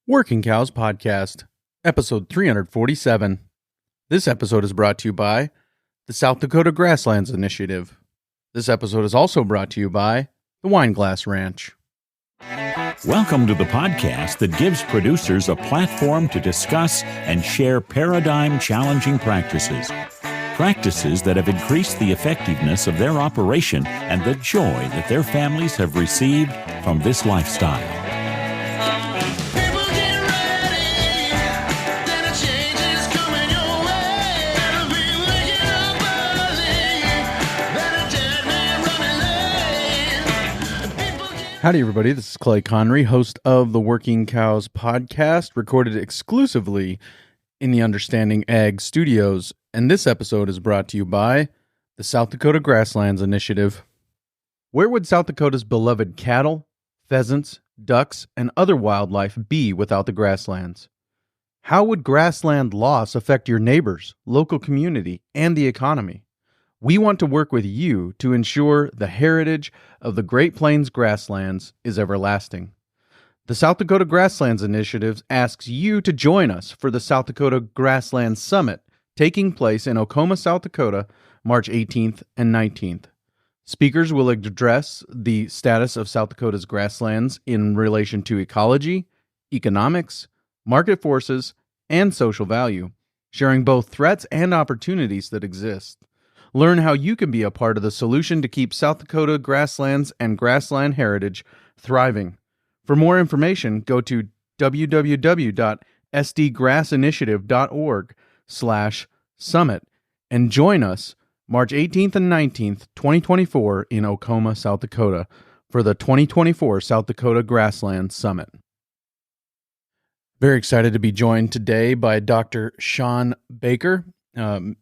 Working Cows Podcast, episode 347. This episode is brought to you by the South Dakota Grasslands Initiative. This episode is also brought to you by the Wineglass Ranch. Welcome to the podcast that gives producers a platform to discuss and share paradigm-challenging practices. Practices that have increased the effectiveness of their operation and the joy that their families have received from this lifestyle. Howdy, everybody. This is Clay Connery, host of the Working Cows Podcast, recorded exclusively in the Understanding Ag Studios. And this episode is brought to you by the South Dakota Grasslands Initiative. Where would South Dakota's beloved cattle, pheasants, ducks, and other wildlife be without the grasslands? How would grassland loss affect your neighbors, local community, and the economy? We want to work with you to ensure the heritage of the Great Plains grasslands is everlasting. The South Dakota Grasslands Initiative asks you to join us for the South Dakota Grasslands Summit, taking place in Oklahoma, South Dakota, March 18th and 19th. Speakers will address the status of South Dakota's grasslands in relation to ecology, economics, market forces, and social value, sharing both threats and opportunities that exist. Learn how you can be a part of the solution to keep South Dakota grasslands and grassland heritage thriving. For more information, go to www.sdgrassinitiative.org/summit and join us March 18th and 19th, 2024 in Oklahoma, South Dakota for the 2024 South Dakota Grassland Summit. Very excited to be joined today by Dr. Shawn Baker.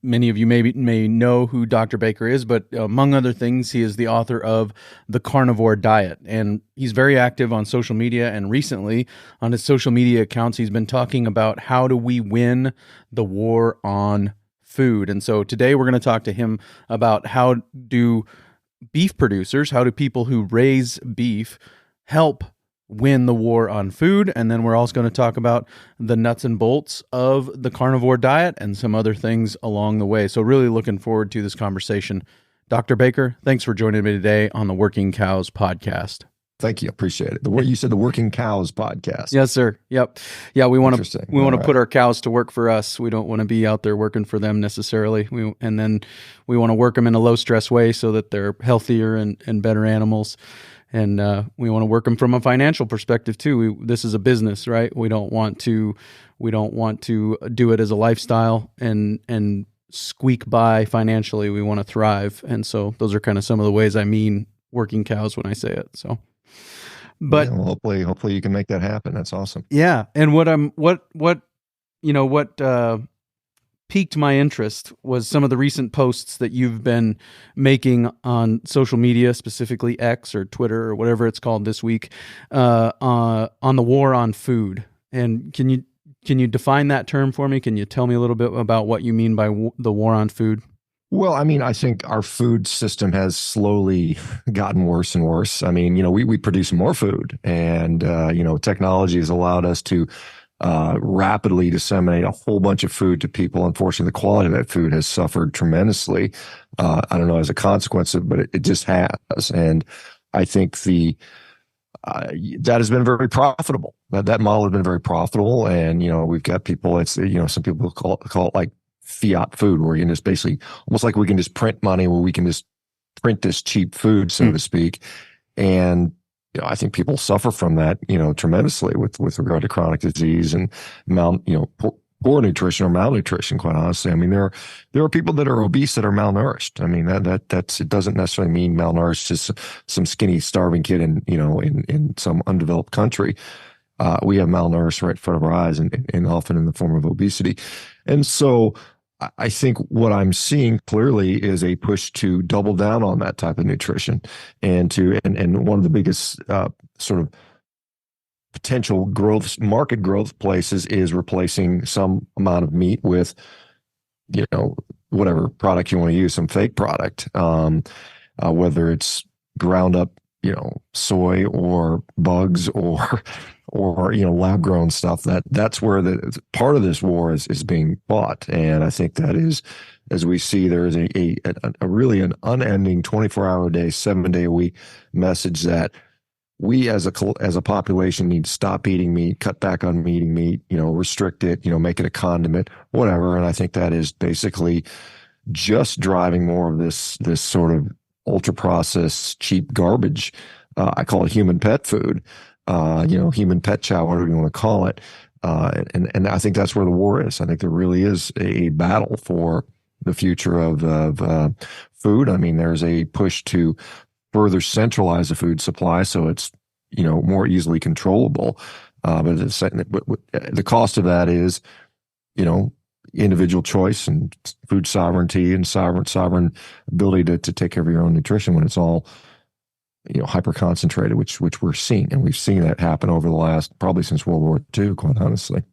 Many of you may know who Dr. Baker is, but among other things, he is the author of The Carnivore Diet, and he's very active on social media, and recently on his social media accounts, he's been talking about how do we win the war on food. And so today we're going to talk to him about how do beef producers, how do people who raise beef help win the war on food, and then we're also going to talk about the nuts and bolts of the carnivore diet and some other things along the way. So really looking forward to this conversation. Dr. Baker, thanks for joining me today on the Working Cows Podcast. Thank you. Appreciate it. The way you said the Working Cows Podcast. Yes, sir. Yep. Yeah, we want to put our cows to work for us. We don't want to be out there working for them necessarily. And then we want to work them in a low stress way so that they're healthier and better animals. And we want to work them from a financial perspective too. This is a business, right? We don't want to do it as a lifestyle and squeak by financially. We want to thrive, and so those are kind of some of the ways I mean working cows when I say it. So, but yeah, well, hopefully you can make that happen. That's awesome. Yeah, and what piqued my interest was some of the recent posts that you've been making on social media, specifically X or Twitter or whatever it's called this week, on the war on food. And can you define that term for me? Can you tell me a little bit about what you mean by the war on food? Well, I mean, I think our food system has slowly gotten worse and worse. I mean, we produce more food, and technology has allowed us to rapidly disseminate a whole bunch of food to people. Unfortunately, the quality of that food has suffered tremendously. I don't know as a consequence of it, but it just has. And I think that has been very profitable. That model has been very profitable. And, we've got people, some people call it like fiat food, where you can just basically, almost like we can just print money, where we can just print this cheap food, so to speak. And I think people suffer from that, tremendously with regard to chronic disease and poor nutrition or malnutrition. Quite honestly, I mean, there are people that are obese that are malnourished. I mean, that's it doesn't necessarily mean malnourished, just some skinny, starving kid in some undeveloped country. We have malnourished right in front of our eyes, and often in the form of obesity. And so I think what I'm seeing clearly is a push to double down on that type of nutrition, and one of the biggest sort of potential market growth places is replacing some amount of meat with, whatever product you want to use, some fake product, whether it's ground up soy or bugs or lab grown stuff. That's where the part of this war is being fought. And I think that is, as we see, there is a really an unending 24-hour a day, 7-day a week message that we as a population need to stop eating meat, cut back on eating meat, restrict it, make it a condiment, whatever. And I think that is basically just driving more of this sort of ultra processed, cheap garbage. I call it human pet food, human pet chow, whatever you want to call it. And I think that's where the war is. I think there really is a battle for the future of food. I mean, there's a push to further centralize the food supply so it's more easily controllable. But the cost of that is individual choice and food sovereignty and sovereign ability to take care of your own nutrition when it's all hyper concentrated, which we're seeing, and we've seen that happen over the last probably since World War II, quite honestly.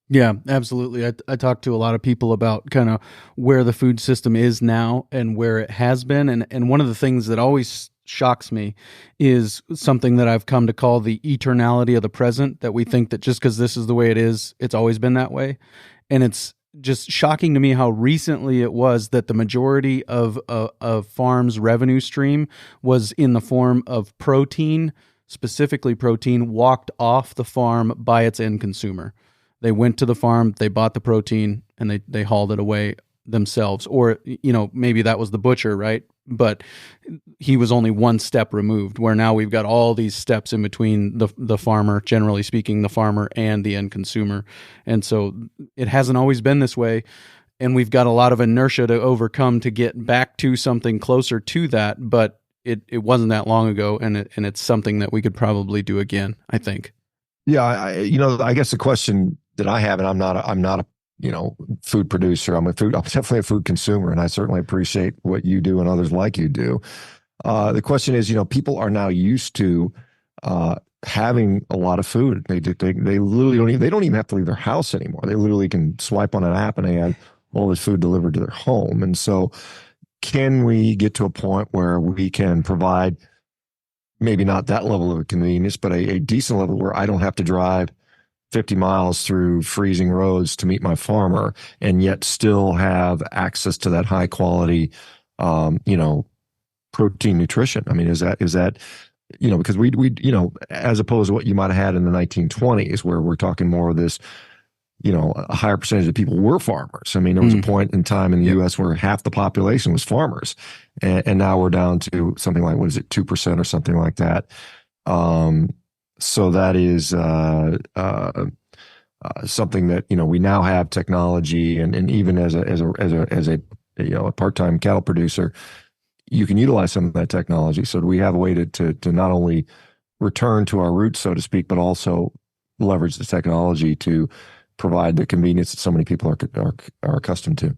Yeah, absolutely. I talked to a lot of people about kind of where the food system is now and where it has been. And one of the things that always shocks me is something that I've come to call the eternality of the present, that we think that just because this is the way it is, it's always been that way. And it's just shocking to me how recently it was that the majority of farms' revenue stream was in the form of protein, specifically protein, walked off the farm by its end consumer. They went to the farm, they bought the protein, and they hauled it away themselves. Or, maybe that was the butcher, right? But he was only one step removed, where now we've got all these steps in between the farmer, generally speaking, the farmer and the end consumer. And so it hasn't always been this way. And we've got a lot of inertia to overcome to get back to something closer to that. But it wasn't that long ago. And it's something that we could probably do again, I think. Yeah. I guess the question that I have, and I'm not a food producer. I'm definitely a food consumer, and I certainly appreciate what you do and others like you do. The question is, people are now used to having a lot of food. They literally don't even have to leave their house anymore. They literally can swipe on an app and they have all this food delivered to their home. And so, can we get to a point where we can provide maybe not that level of convenience, but a decent level where I don't have to drive 50 miles through freezing roads to meet my farmer and yet still have access to that high quality, protein nutrition? I mean, is that, because we, as opposed to what you might have had in the 1920s, where we're talking more of this, a higher percentage of people were farmers. I mean, there was a point in time in the U.S. where half the population was farmers. And now we're down to something like, 2% or something like that. So that is something that we now have technology, and even as a part-time cattle producer, you can utilize some of that technology. So we have a way to not only return to our roots, so to speak, but also leverage the technology to provide the convenience that so many people are accustomed to.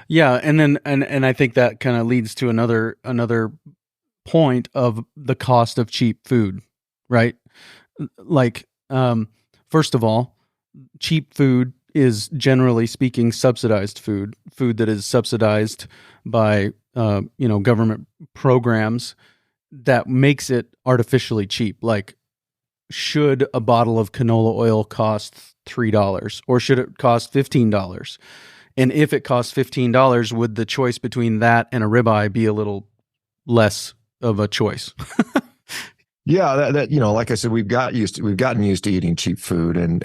Yeah, and then and I think that kind of leads to another point of the cost of cheap food, right? Like, first of all, cheap food is, generally speaking, subsidized food that is subsidized by government programs that makes it artificially cheap. Like, should a bottle of canola oil cost $3 or should it cost $15? And if it costs $15, would the choice between that and a ribeye be a little less of a choice? Yeah, that like I said, we've gotten used to eating cheap food, and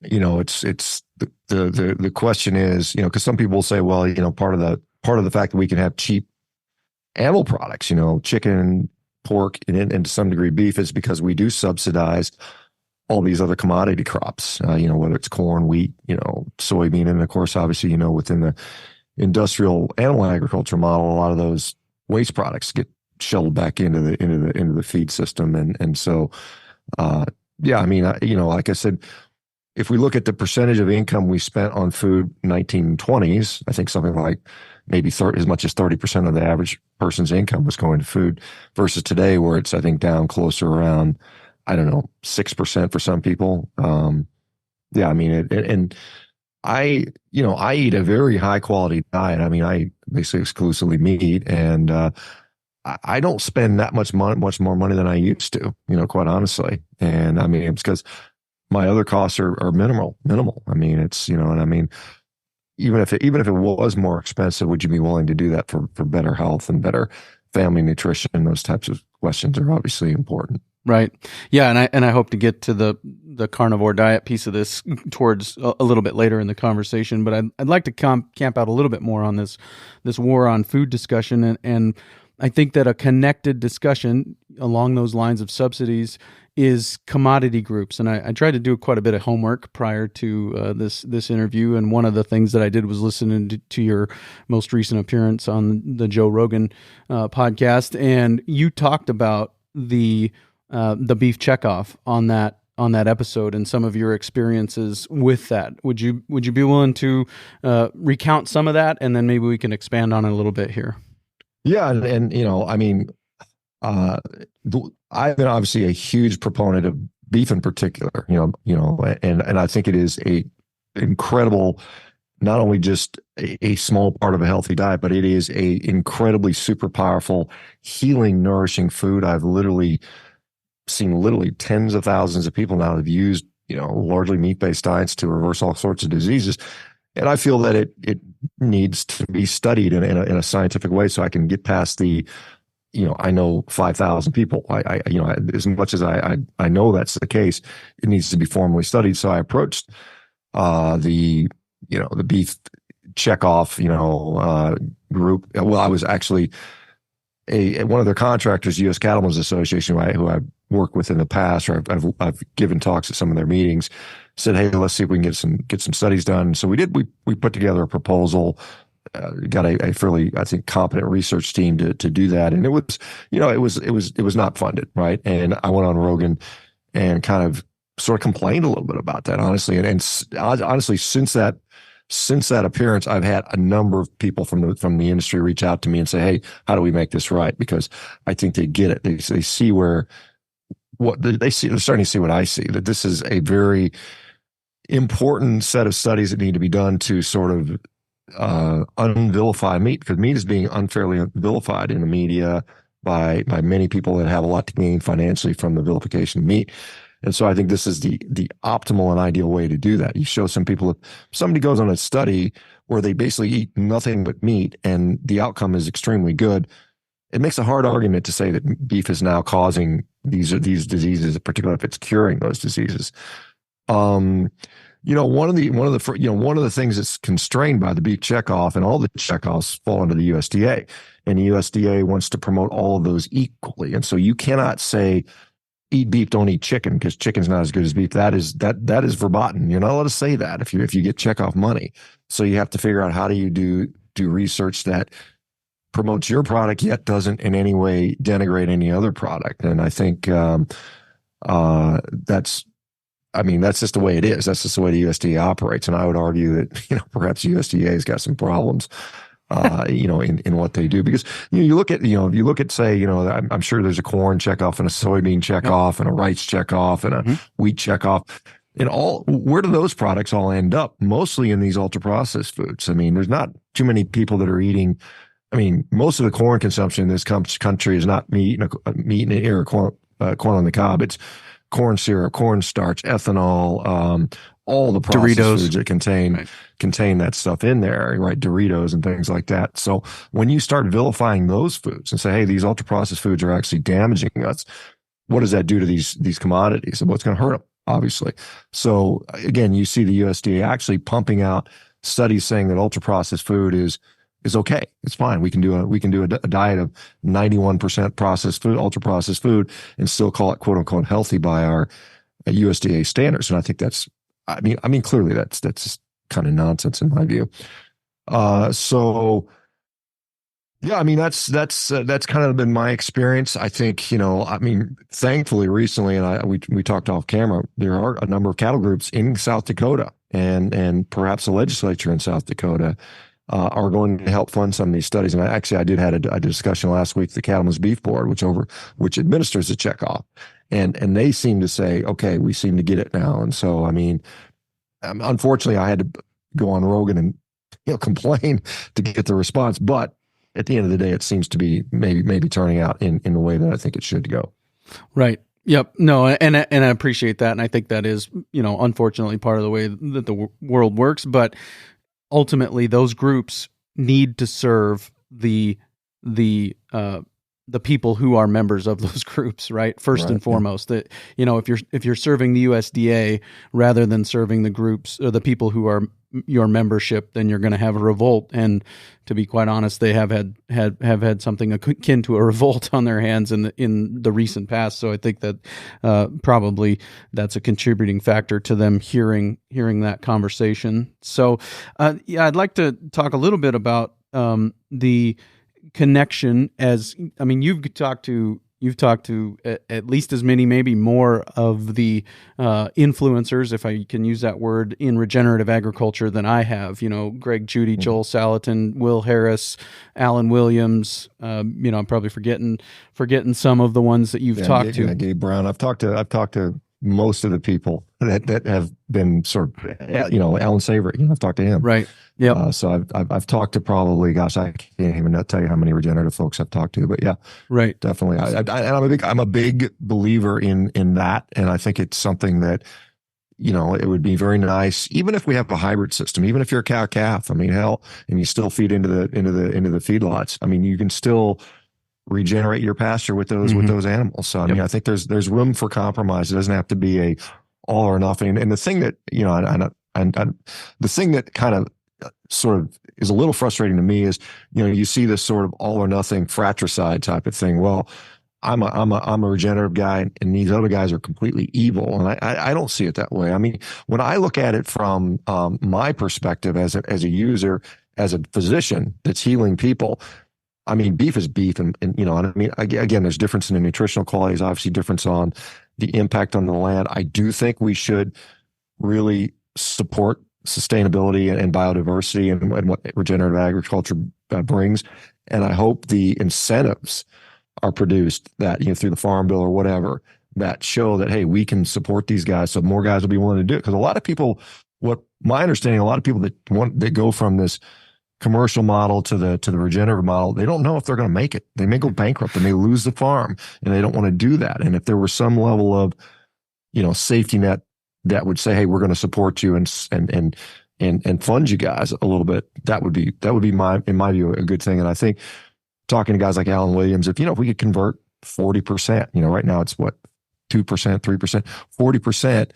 it's the question is, because some people will say, well, part of the fact that we can have cheap animal products, chicken, pork, and to some degree beef, is because we do subsidize all these other commodity crops, whether it's corn, wheat, soybean, and of course, obviously, within the industrial animal agriculture model, a lot of those waste products get shoveled back into the feed system, and so yeah, I mean, like I said, if we look at the percentage of income we spent on food 1920s, I think something like maybe as much as 30% of the average person's income was going to food, versus today where it's, I think, down closer around, I don't know, 6% for some people. Yeah, I mean, and I eat a very high quality diet. I mean, I basically exclusively meat, and I don't spend that much more money than I used to, quite honestly. And I mean, it's because my other costs are minimal. I mean, it's, and I mean, even if it was more expensive, would you be willing to do that for better health and better family nutrition? Those types of questions are obviously important. Right. Yeah, and I hope to get to the carnivore diet piece of this towards a little bit later in the conversation, but I'd like to camp out a little bit more on this war on food discussion, and I think that a connected discussion along those lines of subsidies is commodity groups. And I tried to do quite a bit of homework prior to this interview, and one of the things that I did was listening to your most recent appearance on the Joe Rogan podcast, and you talked about the beef checkoff on that episode and some of your experiences with that. Would you be willing to recount some of that, and then maybe we can expand on it a little bit here? Yeah, and I mean, I've been obviously a huge proponent of beef in particular. And I think it is a incredible, not only just a small part of a healthy diet, but it is a incredibly super powerful, healing, nourishing food. I've seen tens of thousands of people now have used, largely meat-based diets to reverse all sorts of diseases. And I feel that it needs to be studied in a scientific way, so I can get past the, I know 5,000 people. As much as I know that's the case, it needs to be formally studied. So I approached the beef checkoff, group. Well, I was actually one of their contractors, U.S. Cattlemen's Association, who I worked with in the past, or I've given talks at some of their meetings, said, hey, let's see if we can get some studies done. So we did. We put together a proposal, got a fairly, I think, competent research team to do that, and it was not funded, right? And I went on Rogan and kind of sort of complained a little bit about that, honestly, and honestly, since that appearance, I've had a number of people from the industry reach out to me and say, hey, how do we make this right? Because I think they get it. They see they're starting to see what I see, that this is a very important set of studies that need to be done to sort of unvilify meat, because meat is being unfairly vilified in the media by many people that have a lot to gain financially from the vilification of meat. And so I think this is the optimal and ideal way to do that. You show some people, if somebody goes on a study where they basically eat nothing but meat and the outcome is extremely good, it makes a hard argument to say that beef is now causing these diseases, particularly if it's curing those diseases. One of the things that's constrained by the beef checkoff, and all the checkoffs fall under the USDA, and the USDA wants to promote all of those equally. And so you cannot say, eat beef, don't eat chicken, because chicken's not as good as beef. That is verboten. You're not allowed to say that if you get checkoff money. So you have to figure out, how do you do research that promotes your product yet doesn't in any way denigrate any other product. And I think that's just the way it is. That's just the way the USDA operates. And I would argue that perhaps USDA has got some problems in what they do, because you look at say, I'm sure there's a corn checkoff and a soybean checkoff and a rice checkoff and a wheat checkoff, and where do those products all end up? Mostly in these ultra processed foods. I mean, there's not too many people that are eating. I mean, most of the corn consumption in this country is not meat or corn on the cob. It's corn syrup, cornstarch, ethanol, all the processed Doritos. Foods that contain that stuff in there, right? Doritos and things like that. So when you start vilifying those foods and say, hey, these ultra processed foods are actually damaging us, what does that do to these commodities? And what's going to hurt them, obviously. So again, you see the USDA actually pumping out studies saying that ultra processed food is okay. It's fine. We can do a diet of 91% processed food, ultra processed food, and still call it quote unquote healthy by our USDA standards. And I think clearly that's just kind of nonsense in my view. So yeah, I mean, that's kind of been my experience. I think, thankfully recently, and we talked off camera, there are a number of cattle groups in South Dakota and perhaps the legislature in South Dakota are going to help fund some of these studies. And I did had a discussion last week, the Cattlemen's Beef Board, which administers the checkoff, and they seem to say, okay, we seem to get it now. And so, I mean, unfortunately, I had to go on Rogan and complain to get the response, but at the end of the day, it seems to be maybe turning out in the way that I think it should go. Right. Yep. No, and I appreciate that, and I think that is, unfortunately part of the way that the world works. But ultimately, those groups need to serve the people who are members of those groups, right? First and foremost, that if you're serving the USDA rather than serving the groups or the people who are your membership, then you're going to have a revolt. And to be quite honest, they have had something akin to a revolt on their hands in the recent past. So I think that probably that's a contributing factor to them hearing that conversation. So I'd like to talk a little bit about the connection. You've talked to at least as many, maybe more of the influencers, if I can use that word, in regenerative agriculture than I have. Greg Judy, Joel Salatin, Will Harris, Alan Williams. I'm probably forgetting some of the ones that you've talked to. Gabe Brown. I've talked to most of the people that have been sort of, Alan Savory. I've talked to him. Right. Yeah. So I've talked to probably, gosh, I can't even tell you how many regenerative folks I've talked to, but yeah, right, definitely. I'm a big believer in that, and I think it's something that it would be very nice, even if we have a hybrid system, even if you're a cow-calf. I mean, hell, and you still feed into the feedlots. I mean, you can still regenerate your pasture with those animals. So I mean, I think there's room for compromise. It doesn't have to be a all or nothing. And the thing that the thing that kind of sort of is a little frustrating to me is, you see this sort of all or nothing fratricide type of thing. Well, I'm a regenerative guy, and these other guys are completely evil, and I don't see it that way. I mean, when I look at it from my perspective as a user, as a physician that's healing people, I mean, beef is beef, and I mean, again, there's difference in the nutritional qualities, obviously difference on the impact on the land. I do think we should really support sustainability and biodiversity and what regenerative agriculture brings. And I hope the incentives are produced that, through the Farm Bill or whatever, that show that, hey, we can support these guys, so more guys will be willing to do it. Because a lot of people, my understanding, a lot of people that go from this commercial model to the regenerative model, they don't know if they're going to make it. They may go bankrupt, they may lose the farm, and they don't want to do that. And if there was some level of, safety net that would say, hey, we're going to support you and fund you guys a little bit, that would be in my view, a good thing. And I think talking to guys like Alan Williams, if we could convert 40%, right now it's what, 2%, 3%, 40%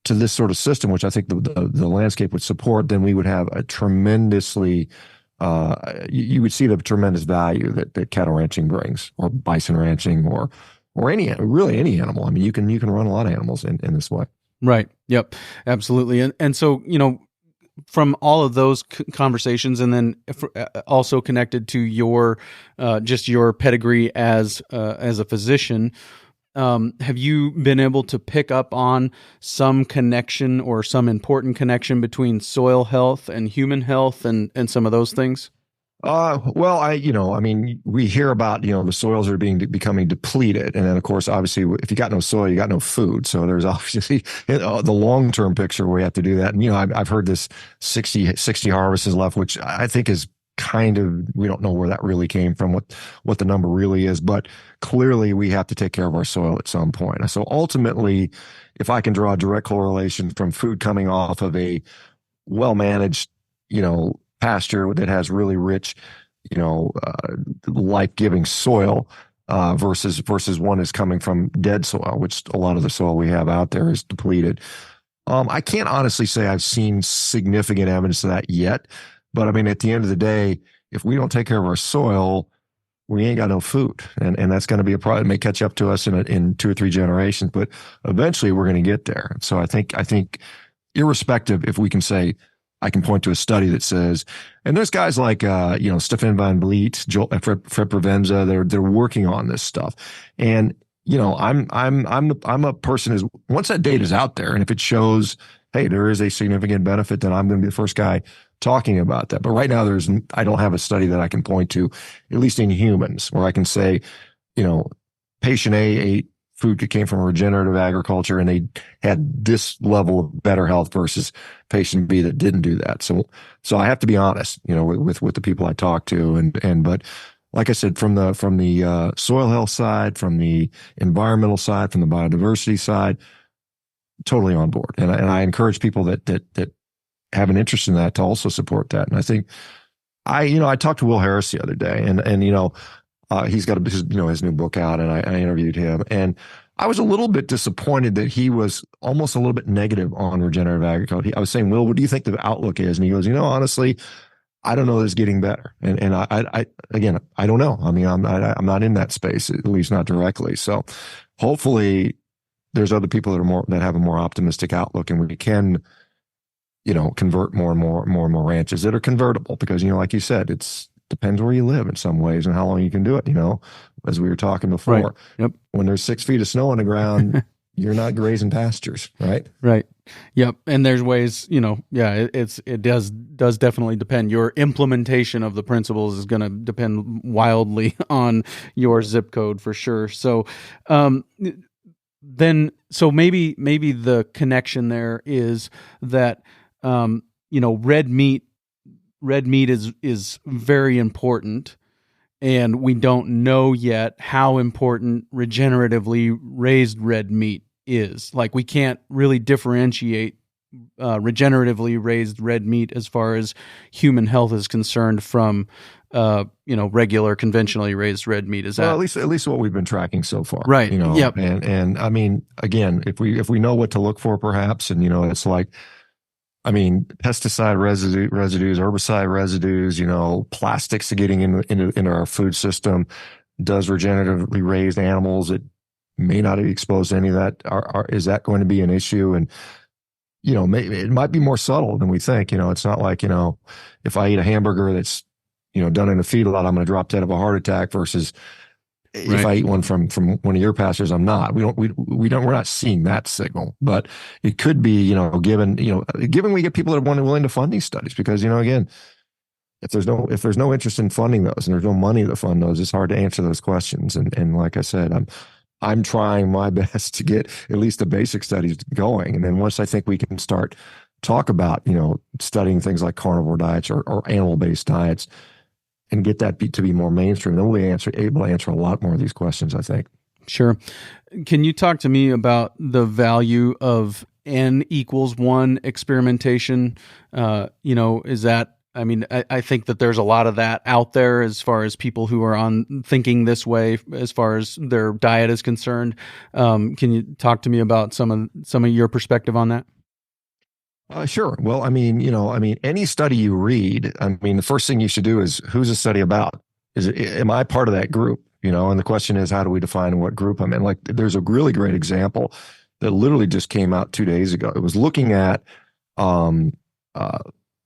to this sort of system, which I think the landscape would support, then we would have a tremendously, you would see the tremendous value that cattle ranching brings, or bison ranching, or any animal. I mean, you can run a lot of animals in this way. Right. Yep. Absolutely. And so, from all of those conversations, and then also connected to your just your pedigree as a physician, have you been able to pick up on some connection or some important connection between soil health and human health and some of those things? Well, I mean, we hear about, the soils are becoming depleted. And then, of course, obviously, if you got no soil, you got no food. So there's obviously the long-term picture where we have to do that. And, I've heard this 60 harvests is left, which I think is kind of, we don't know where that really came from, what the number really is. But clearly, we have to take care of our soil at some point. And so ultimately, if I can draw a direct correlation from food coming off of a well-managed, pasture that has really rich, life-giving soil, versus one is coming from dead soil, which a lot of the soil we have out there is depleted. I can't honestly say I've seen significant evidence of that yet, but I mean, at the end of the day, if we don't take care of our soil, we ain't got no food, and that's going to be a problem. It may catch up to us in 2 or 3 generations, but eventually we're going to get there. So I think irrespective, if we can say, I can point to a study that says, and there's guys like, Stefan Van Vliet, Fred Provenza, they're working on this stuff. And, I'm a person who's, once that data is out there, and if it shows, hey, there is a significant benefit, then I'm going to be the first guy talking about that. But right now I don't have a study that I can point to, at least in humans, where I can say, patient A ate food that came from regenerative agriculture and they had this level of better health versus patient B that didn't do that. So I have to be honest, with the people I talk to, but like I said, from the soil health side, from the environmental side, from the biodiversity side, totally on board. And I encourage people that have an interest in that to also support that. And I think I talked to Will Harris the other day, and he's got his new book out, and I interviewed him, and I was a little bit disappointed that he was almost a little bit negative on regenerative agriculture. I was saying, Will, what do you think the outlook is? And he goes, honestly, I don't know that it's getting better. And I again, I don't know. I mean, I'm not in that space, at least not directly. So hopefully there's other people that have a more optimistic outlook, and we can, convert more and more ranches that are convertible, because, like you said, it's depends where you live in some ways and how long you can do it, as we were talking before. Right. Yep. When there's 6 feet of snow on the ground, you're not grazing pastures, right? Right. Yep. And there's ways, it does definitely depend. Your implementation of the principles is going to depend wildly on your zip code for sure. So, so maybe the connection there is that, red meat is very important, and we don't know yet how important regeneratively raised red meat is. Like, we can't really differentiate regeneratively raised red meat as far as human health is concerned from regular conventionally raised red meat. Is that at least what we've been tracking so far, right? Yep. And I mean, again, if we know what to look for, perhaps, and it's like, I mean, pesticide residues, herbicide residues, plastics getting into our food system. Does regeneratively raised animals that may not be exposed to any of that, is that going to be an issue? And, maybe it might be more subtle than we think. It's not like, if I eat a hamburger that's, done in a feedlot, I'm going to drop dead of a heart attack, versus if I eat one from one of your pastures, I'm not. We're not seeing that signal, but it could be, given we get people that are willing to fund these studies, because, again, if there's no interest in funding those and there's no money to fund those, it's hard to answer those questions. And like I said, I'm trying my best to get at least the basic studies going. And then once I think we can start talk about, studying things like carnivore diets or animal-based diets, and get that to be more mainstream, then we'll be able to answer a lot more of these questions, I think. Sure. Can you talk to me about the value of N=1 experimentation? Is that, I think that there's a lot of that out there as far as people who are thinking this way as far as their diet is concerned. Can you talk to me about some of your perspective on that? Sure. Well, any study you read, the first thing you should do is, who's the study about? Am I part of that group? And the question is, how do we define what group I'm in? Like, there's a really great example that literally just came out 2 days ago. It was looking at the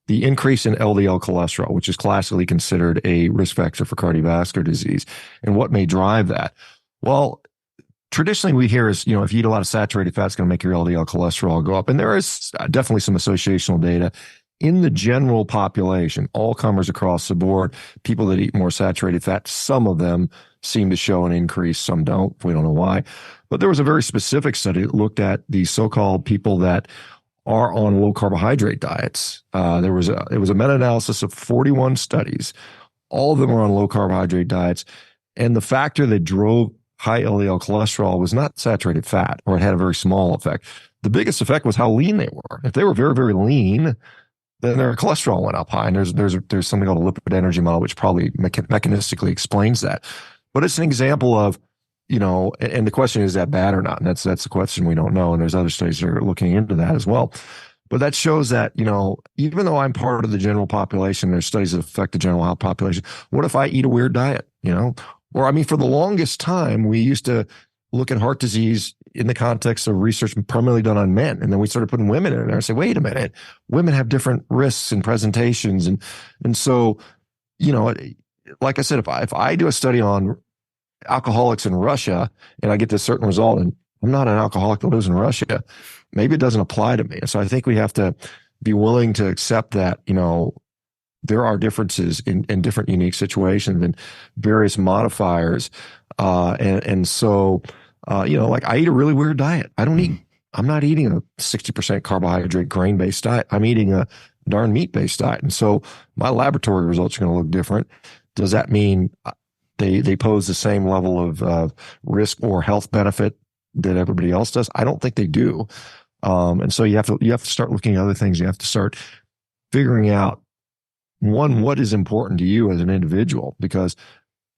increase in LDL cholesterol, which is classically considered a risk factor for cardiovascular disease, and what may drive that. Well, traditionally we hear is, if you eat a lot of saturated fat, it's going to make your LDL cholesterol go up. And there is definitely some associational data in the general population, all comers across the board, people that eat more saturated fat. Some of them seem to show an increase, some don't. We don't know why. But there was a very specific study that looked at the so-called people that are on low carbohydrate diets. It was a meta-analysis of 41 studies. All of them were on low carbohydrate diets. And the factor that drove high LDL cholesterol was not saturated fat, or it had a very small effect. The biggest effect was how lean they were. If they were very, very lean, then their cholesterol went up high. And there's something called a lipid energy model, which probably mechanistically explains that. But it's an example of, and the question is that bad or not? And that's the question we don't know. And there's other studies that are looking into that as well. But that shows that, even though I'm part of the general population, there's studies that affect the general health population. What if I eat a weird diet, Or, for the longest time, we used to look at heart disease in the context of research primarily done on men. And then we started putting women in there and say, wait a minute, women have different risks and presentations. And so, like I said, if I do a study on alcoholics in Russia and I get this certain result, and I'm not an alcoholic that lives in Russia, maybe it doesn't apply to me. So I think we have to be willing to accept that, there are differences in different unique situations and various modifiers. So Like I eat a really weird diet. I'm not eating a 60% carbohydrate grain-based diet. I'm eating a darn meat-based diet. And so my laboratory results are going to look different. Does that mean they pose the same level of risk or health benefit that everybody else does? I don't think they do. And so you have to start looking at other things. You have to start figuring out, one, what is important to you as an individual, because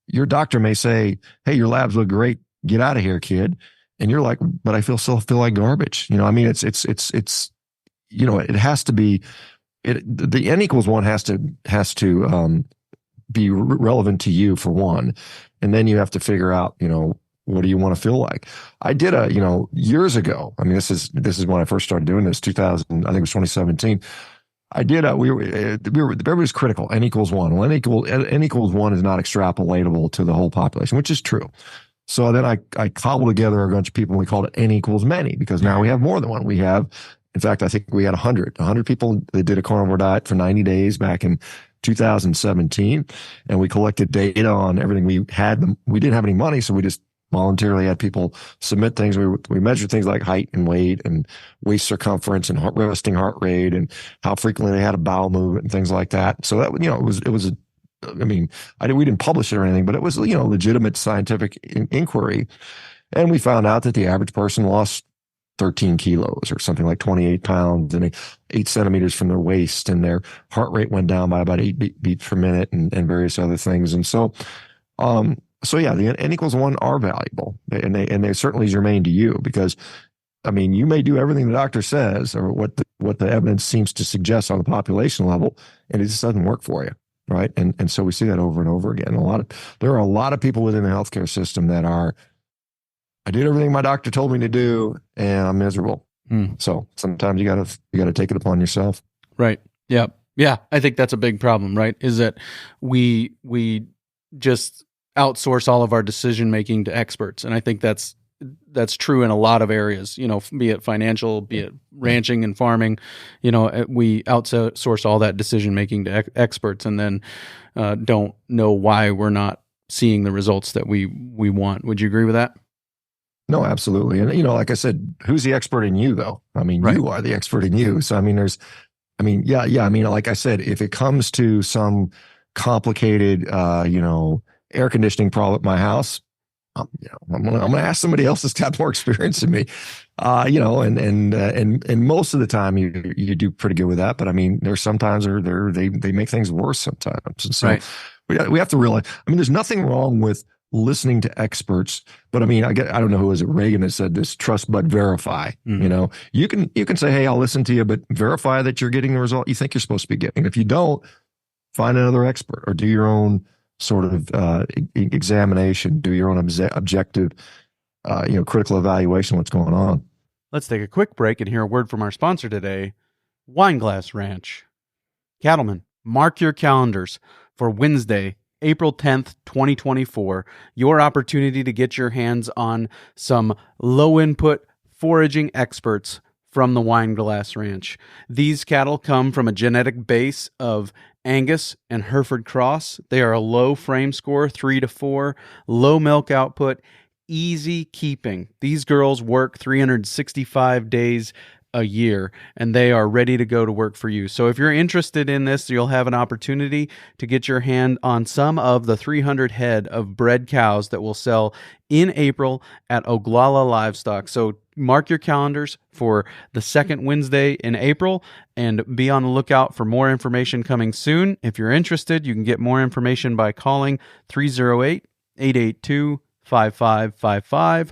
your doctor may say, hey, your labs look great. Get out of here, kid. And you're like, but I still feel like garbage. I mean, it has to be, the N=1 has to be relevant to you, for one. And then you have to figure out, what do you want to feel like? I did years ago. I mean, this is when I first started doing this, 2000, I think it was 2017. I did. Everybody was critical. N=1. Well, N=1 is not extrapolatable to the whole population, which is true. So then I cobbled together a bunch of people and we called it N=many, because now we have more than one. We have, in fact, I think we had 100 people that did a carnivore diet for 90 days back in 2017. And we collected data on everything we had. We didn't have any money, so we just voluntarily had people submit things. We measured things like height and weight and waist circumference and resting heart rate and how frequently they had a bowel movement and things like that. So that, we didn't publish it or anything, but it was, legitimate scientific inquiry. And we found out that the average person lost 13 kilos or something like 28 pounds and 8 centimeters from their waist, and their heart rate went down by about 8 beats per minute and various other things. And so, yeah, the N=1 are valuable, and they certainly germane to you, because, you may do everything the doctor says or what the evidence seems to suggest on the population level, and it just doesn't work for you, right? And so we see that over and over again. There are a lot of people within the healthcare system that are, I did everything my doctor told me to do, and I'm miserable. So sometimes you gotta take it upon yourself. Right. Yeah. Yeah. I think that's a big problem, right? Is that we just outsource all of our decision making to experts, and I think that's true in a lot of areas. Be it financial, be it ranching and farming. We outsource all that decision making to experts, and then don't know why we're not seeing the results that we want. Would you agree with that? No, absolutely. And, like I said, who's the expert in you, though? Right. You are the expert in you. So, like I said, if it comes to some complicated, air conditioning problem at my house, I'm gonna ask somebody else that's got more experience than me, and most of the time you do pretty good with that. But there's sometimes they make things worse sometimes. And so right. we have to realize, there's nothing wrong with listening to experts, but I don't know who was it, Reagan, that said this: trust but verify. Mm-hmm. You can say, hey, I'll listen to you, but verify that you're getting the result you think you're supposed to be getting. If you don't, find another expert or do your own sort of examination, do your own objective, critical evaluation of what's going on. Let's take a quick break and hear a word from our sponsor today, Wineglass Ranch. Cattlemen, mark your calendars for Wednesday, April 10th, 2024, your opportunity to get your hands on some low-input foraging experts from the Wineglass Ranch. These cattle come from a genetic base of Angus and Hereford Cross. They are a low frame score, 3 to 4, low milk output, easy keeping. These girls work 365 days a year, and they are ready to go to work for you. So if you're interested in this, you'll have an opportunity to get your hand on some of the 300 head of bred cows that will sell in April at Oglala Livestock. So mark your calendars for the second Wednesday in April and be on the lookout for more information coming soon. If you're interested, you can get more information by calling 308-882-5555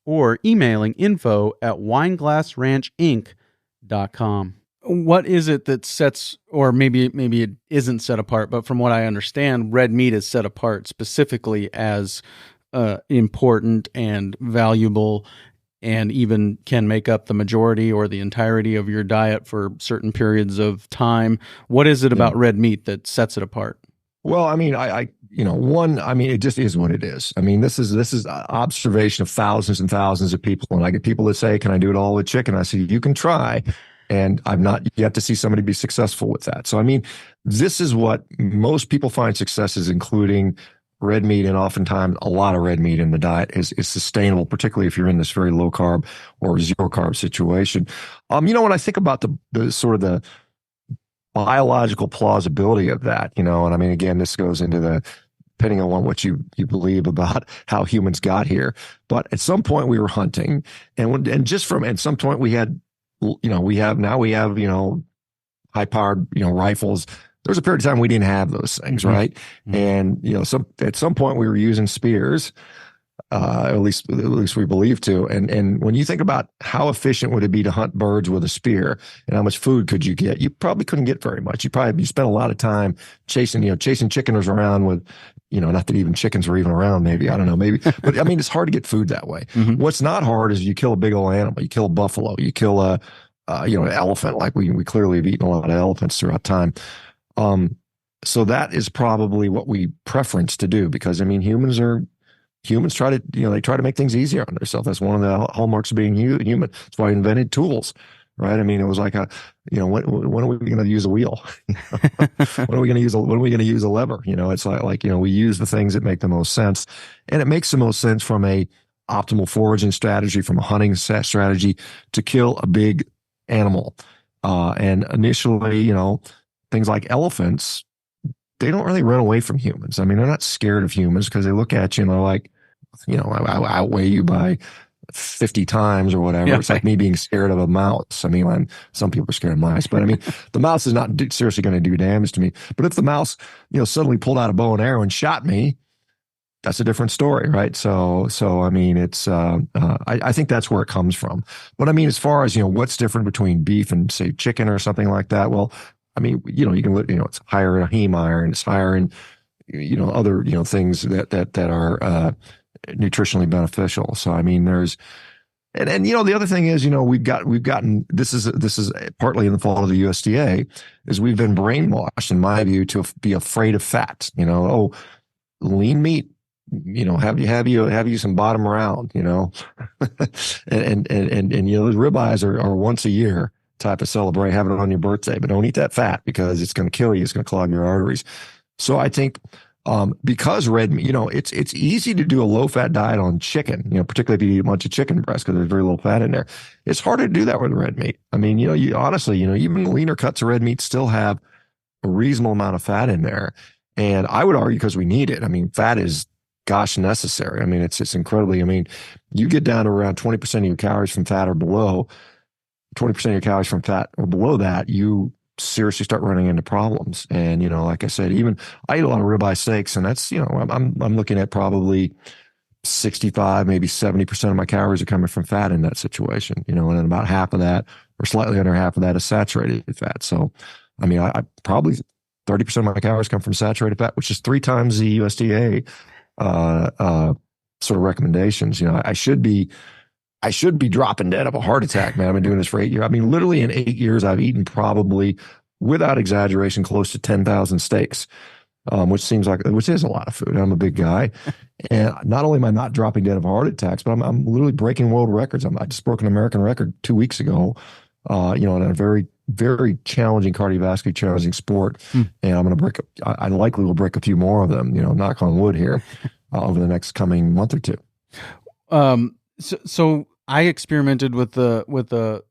or emailing info@wineglassranchinc.com. What is it that sets, or maybe it isn't set apart, but from what I understand, red meat is set apart specifically as important and valuable, and even can make up the majority or the entirety of your diet for certain periods of time. What is it about red meat that sets it apart? Well, it just is what it is. This is observation of thousands and thousands of people. And I get people that say, can I do it all with chicken? I say, you can try. And I've not yet to see somebody be successful with that. So, this is what most people find success is, including red meat, and oftentimes a lot of red meat in the diet is sustainable, particularly if you're in this very low carb or zero carb situation. When I think about the sort of the biological plausibility of that, and I mean, again, this goes into depending on what you believe about how humans got here. But at some point we were hunting, at some point we had, we have high powered, rifles. There was a period of time we didn't have those things, right? Mm-hmm. And at some point we were using spears, at least we believe to. And when you think about how efficient would it be to hunt birds with a spear, and how much food could you get, you probably couldn't get very much. You spent a lot of time chasing chickeners around with, not that even chickens were even around, maybe, I don't know, maybe, but I mean, it's hard to get food that way. Mm-hmm. What's not hard is you kill a big old animal, you kill a buffalo, you kill an elephant. Like we clearly have eaten a lot of elephants throughout time. So that is probably what we preference to do, because I mean, humans try to, they try to make things easier on themselves. That's one of the hallmarks of being human. That's why I invented tools, right? I mean, it was like when are we going to use a wheel? When are we going to use a lever? It's like, we use the things that make the most sense, and it makes the most sense from a optimal foraging strategy, from a hunting strategy, to kill a big animal. And initially, things like elephants, they don't really run away from humans. I mean, they're not scared of humans because they look at you and they're like, I outweigh you by 50 times or whatever. Yeah. It's like me being scared of a mouse. I mean, some people are scared of mice, but I mean, the mouse is not seriously going to do damage to me. But if the mouse, suddenly pulled out a bow and arrow and shot me, that's a different story, right? So I mean, it's I think that's where it comes from. But I mean, as far as what's different between beef and say chicken or something like that, well, I mean, you can it's higher in heme iron, it's higher in other things that are nutritionally beneficial. So I mean, there's and the other thing is, we've gotten this is partly in the fault of the USDA, is we've been brainwashed, in my view, to be afraid of fat. Lean meat, have you some bottom round, and those ribeyes are once a year type of celebrate, have it on your birthday, but don't eat that fat because it's going to kill you. It's going to clog your arteries. So I think, because red meat, it's easy to do a low fat diet on chicken, particularly if you eat a bunch of chicken breast, because there's very little fat in there. It's harder to do that with red meat. I mean, honestly, even leaner cuts of red meat still have a reasonable amount of fat in there. And I would argue because we need it. I mean, fat is, necessary. I mean, it's incredibly, you get down to around 20% of your calories from fat or below, 20% of your calories from fat or below that, you seriously start running into problems. And, like I said, I eat a lot of ribeye steaks, and that's, I'm looking at probably 65, maybe 70% of my calories are coming from fat in that situation, and then about half of that, or slightly under half of that, is saturated fat. So, I mean, I probably 30% of my calories come from saturated fat, which is 3 times the USDA sort of recommendations. I should be dropping dead of a heart attack, man. I've been doing this for 8 years. I mean, literally in 8 years, I've eaten probably, without exaggeration, close to 10,000 steaks, which is a lot of food. I'm a big guy. And not only am I not dropping dead of heart attacks, but I'm literally breaking world records. I just broke an American record 2 weeks ago, in a very, very challenging, cardiovascularly challenging sport. And I likely will break a few more of them, knock on wood here, over the next coming month or two. So I experimented with a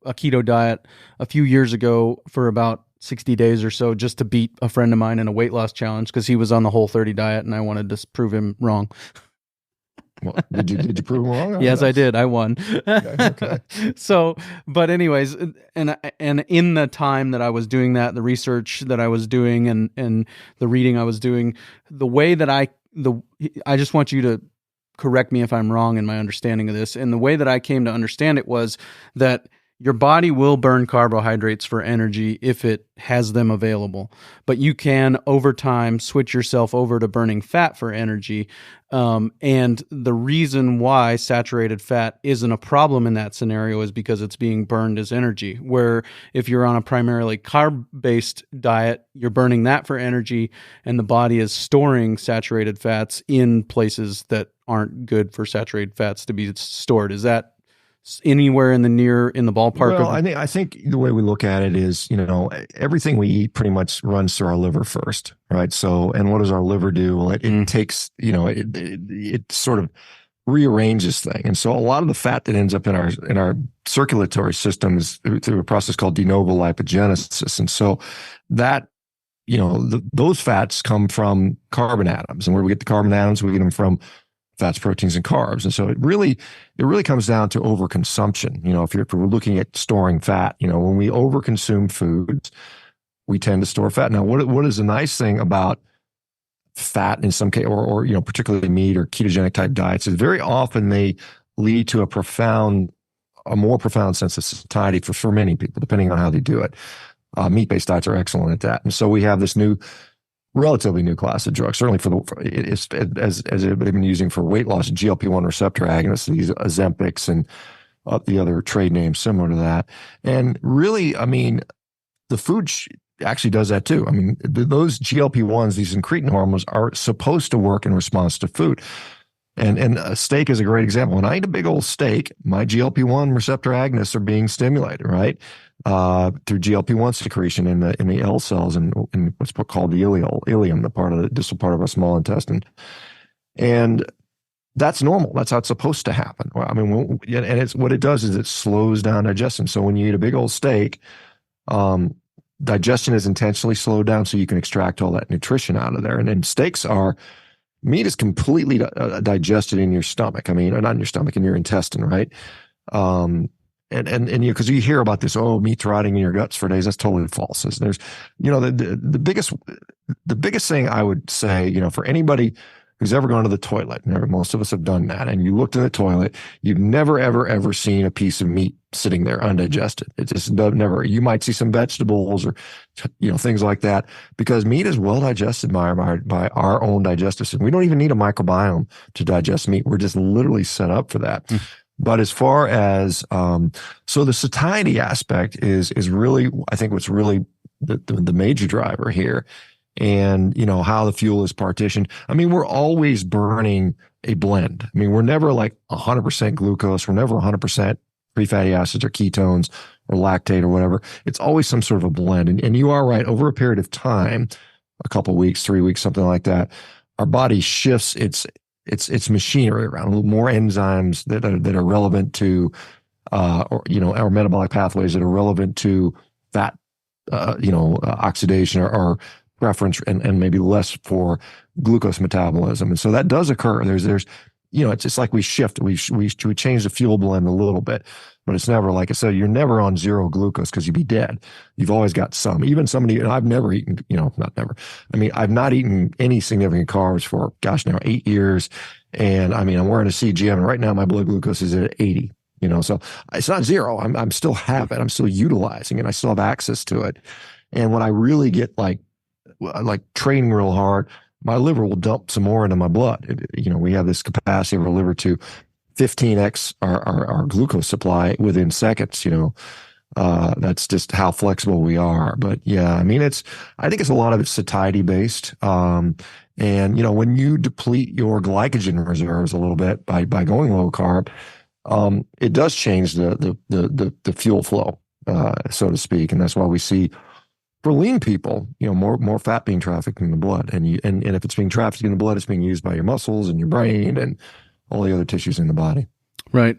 keto diet a few years ago for about 60 days or so, just to beat a friend of mine in a weight loss challenge, because he was on the Whole30 diet and I wanted to prove him wrong. Well, did you prove him wrong? Yes, I did. I won. Okay. So, but anyways, and in the time that I was doing that, the research that I was doing and the reading I was doing, the way that I just want you to correct me if I'm wrong in my understanding of this. And the way that I came to understand it was that your body will burn carbohydrates for energy if it has them available, but you can, over time, switch yourself over to burning fat for energy. And the reason why saturated fat isn't a problem in that scenario is because it's being burned as energy, where if you're on a primarily carb-based diet, you're burning that for energy, and the body is storing saturated fats in places that aren't good for saturated fats to be stored. Is that anywhere in the ballpark Well, of? I think the way we look at it is, everything we eat pretty much runs through our liver first, right? So, and what does our liver do? Well, it takes, it sort of rearranges things. And so a lot of the fat that ends up in our circulatory system is through a process called de novo lipogenesis. And so that, those fats come from carbon atoms. And where we get the carbon atoms, we get them from fats, proteins, and carbs. And so it really comes down to overconsumption. If we're looking at storing fat, when we overconsume foods, we tend to store fat. Now, what is the nice thing about fat in some case, or particularly meat or ketogenic type diets, is very often they lead to a more profound sense of satiety for many people, depending on how they do it. Meat-based diets are excellent at that. And so we have this relatively new class of drugs, certainly as they've been using for weight loss, GLP-1 receptor agonists, these Ozempics and the other trade names similar to that. And really, I mean, the food actually does that too. I mean, those GLP-1s, these incretin hormones, are supposed to work in response to food. And a steak is a great example. When I eat a big old steak, my GLP-1 receptor agonists are being stimulated, right? Through GLP-1 secretion in the L cells and in what's called the ileum, the distal part of our small intestine. And that's normal. That's how it's supposed to happen. I mean, and what it does is it slows down digestion. So when you eat a big old steak, digestion is intentionally slowed down so you can extract all that nutrition out of there. And then meat is completely digested in your stomach. I mean, not in your stomach, in your intestine, right? And because you hear about this, meat's rotting in your guts for days. That's totally false. There's, the biggest thing I would say, for anybody who's ever gone to the toilet, and most of us have done that, and you looked in the toilet, you've never, ever, ever seen a piece of meat sitting there undigested. It just never. You might see some vegetables or, things like that, because meat is well digested by our own digestive system. We don't even need a microbiome to digest meat. We're just literally set up for that. But as far as, so the satiety aspect is really, I think what's really the major driver here. And, how the fuel is partitioned. I mean, we're always burning a blend. I mean, we're never like 100% glucose. We're never 100% free fatty acids or ketones or lactate or whatever. It's always some sort of a blend. And you are right. Over a period of time, a couple of weeks, 3 weeks, something like that, our body shifts its machinery around. A little more enzymes that are relevant to, our metabolic pathways that are relevant to fat, oxidation or preference, and maybe less for glucose metabolism. And so that does occur. There's it's just like we shift. We change the fuel blend a little bit, but it's never, like I said, you're never on zero glucose because you'd be dead. You've always got some. Even somebody, and I've never eaten, not never. I mean, I've not eaten any significant carbs for, now 8 years. And I mean, I'm wearing a CGM, and right now my blood glucose is at 80. So it's not zero. I'm still have it. I'm still utilizing it. I still have access to it. And when I really get like training real hard, my liver will dump some more into my blood. We have this capacity of our liver to 15x our glucose supply within seconds. That's just how flexible we are. But yeah, I mean, I think it's a lot of it's satiety based. And when you deplete your glycogen reserves a little bit by going low carb, it does change the fuel flow, so to speak. And that's why we see, for lean people, more fat being trafficked in the blood, and if it's being trafficked in the blood, it's being used by your muscles and your brain and all the other tissues in the body. Right.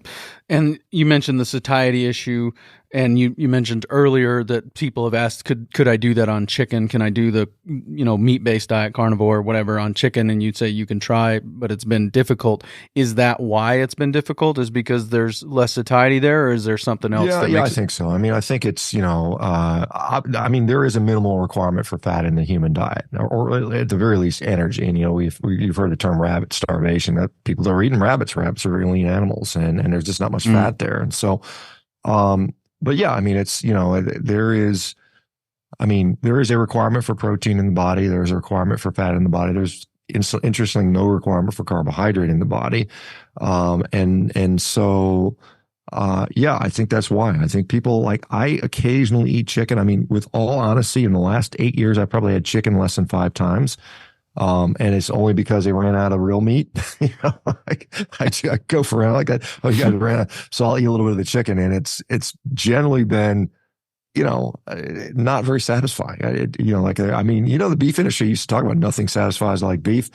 And you mentioned the satiety issue, and you mentioned earlier that people have asked, could I do that on chicken? Can I do the, meat-based diet, carnivore, whatever, on chicken? And you'd say you can try, but it's been difficult. Is that why it's been difficult? Is because there's less satiety there, or is there something else? I think so. I mean, I think it's, I mean, there is a minimal requirement for fat in the human diet, or at the very least energy. And, you've heard the term rabbit starvation, that people that are eating rabbits are very lean animals, and there's just not much fat there. And so, but yeah, I mean, it's, there is a requirement for protein in the body. There's a requirement for fat in the body. There's interestingly no requirement for carbohydrate in the body. And so, I think that's why. I think people, I occasionally eat chicken. I mean, with all honesty, in the last 8 years, I probably had chicken less than 5 times. And it's only because they ran out of real meat. Like I go for it like that. Oh, you guys ran out, so I'll eat a little bit of the chicken, and it's generally been, not very satisfying. I mean, the beef industry used to talk about nothing satisfies like beef,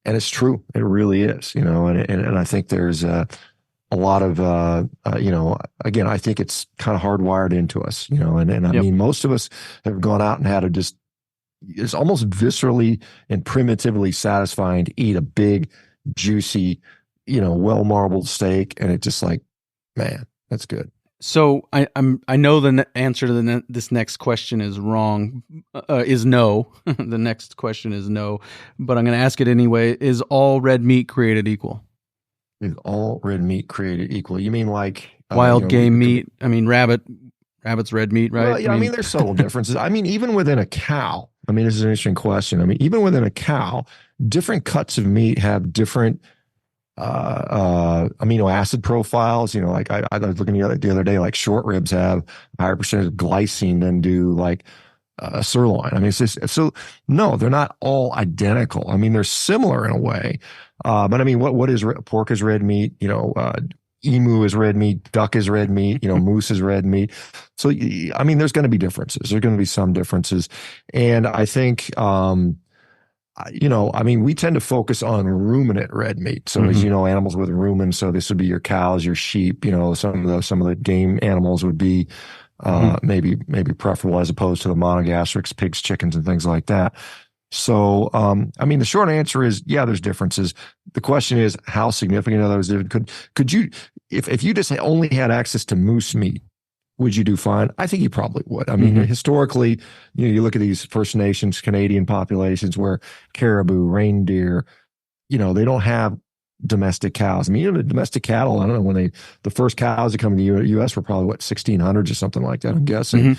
and it's true. It really is, and I think there's a lot of, again, I think it's kind of hardwired into us, and I mean, most of us have gone out and had it's almost viscerally and primitively satisfying to eat a big, juicy, well marbled steak, and it's just like, man, that's good. So I know the answer to this next question is wrong, is no. The next question is no, but I'm going to ask it anyway. Is all red meat created equal? Is all red meat created equal? You mean like wild game meat? I mean, rabbit's red meat, right? Well, yeah, I mean, there's subtle differences. I mean, even within a cow, I mean, this is an interesting question. I mean, even within a cow, different cuts of meat have different amino acid profiles. Like I was looking the other day, like short ribs have a higher percentage of glycine than do like a sirloin. I mean, it's just, so no, they're not all identical. I mean, they're similar in a way. But I mean, what is pork is red meat, emu is red meat, duck is red meat, moose is red meat. So, I mean, there's going to be differences. There's going to be some differences. And I think, I mean, we tend to focus on ruminant red meat. So as you know, animals with rumen. So this would be your cows, your sheep, some of the game animals would be, maybe preferable as opposed to the monogastrics, pigs, chickens, and things like that. So, I mean, the short answer is, yeah, there's differences. The question is, how significant are those differences? Could you, if you just only had access to moose meat, would you do fine? I think you probably would. I mean, historically, you look at these First Nations Canadian populations where caribou, reindeer, they don't have domestic cows. I mean, the domestic cattle, I don't know, the first cows that come to the U.S. were probably 1600s or something like that, I'm guessing.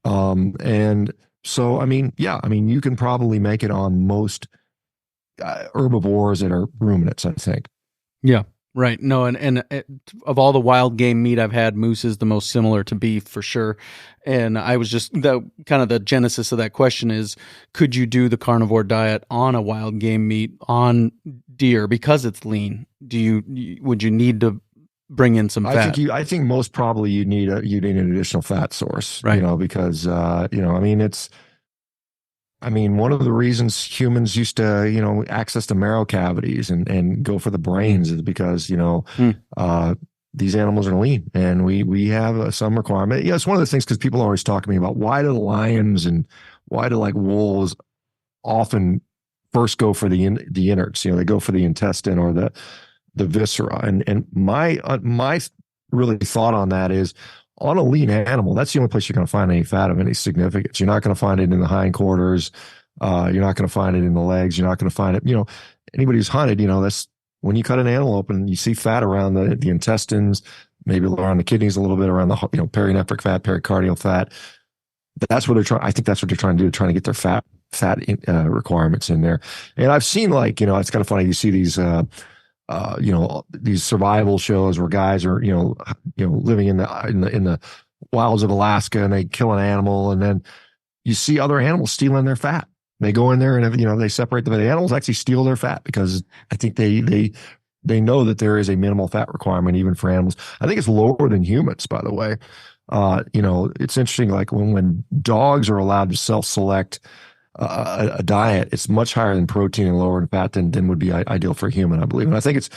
And so, I mean, yeah, I mean, you can probably make it on most herbivores that are ruminants, I think. Yeah. Right. No, and of all the wild game meat I've had, moose is the most similar to beef for sure. And I was just the genesis of that question is, could you do the carnivore diet on a wild game meat on deer because it's lean? Would you need to bring in some fat? I think most probably you need an additional fat source, right? Because I mean, one of the reasons humans used to, access the marrow cavities and go for the brains is because, these animals are lean and we have some requirement. Yeah, it's one of the things because people always talk to me about why do lions and why do like wolves often first go for the innards, they go for the intestine or the viscera. And my really thought on that is, on a lean animal, that's the only place you're going to find any fat of any significance. You're not going to find it in the hindquarters. You're not going to find it in the legs. You're not going to find it, anybody who's hunted, that's when you cut an antelope open, you see fat around the intestines, maybe around the kidneys a little bit, around the, perinephric fat, pericardial fat. That's what they're trying. I think that's what they're trying to do, trying to get their fat requirements in there. And I've seen it's kind of funny. You see these, these survival shows where guys are, living in the wilds of Alaska and they kill an animal and then you see other animals stealing their fat. They go in there and, they separate the animals actually steal their fat because I think they know that there is a minimal fat requirement even for animals. I think it's lower than humans, by the way. It's interesting, like when dogs are allowed to self-select a diet, it's much higher in protein and lower in fat than would be ideal for a human, I believe. And I think it's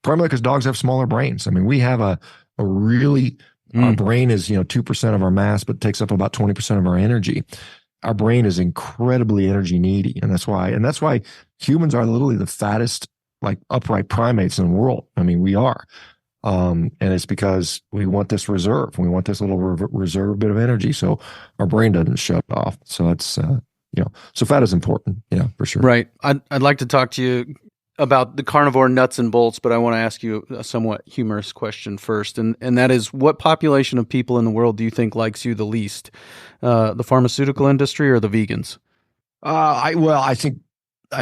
primarily because dogs have smaller brains. I mean, we have a really, our brain is, 2% of our mass, but takes up about 20% of our energy. Our brain is incredibly energy needy. And that's why humans are literally the fattest, like upright primates in the world. I mean, we are. And it's because we want this reserve. We want this little reserve bit of energy. So our brain doesn't shut off. So it's, so fat is important, for sure. Right. I'd like to talk to you about the carnivore nuts and bolts, but I want to ask you a somewhat humorous question first. And that is, what population of people in the world do you think likes you the least? The pharmaceutical industry or the vegans? I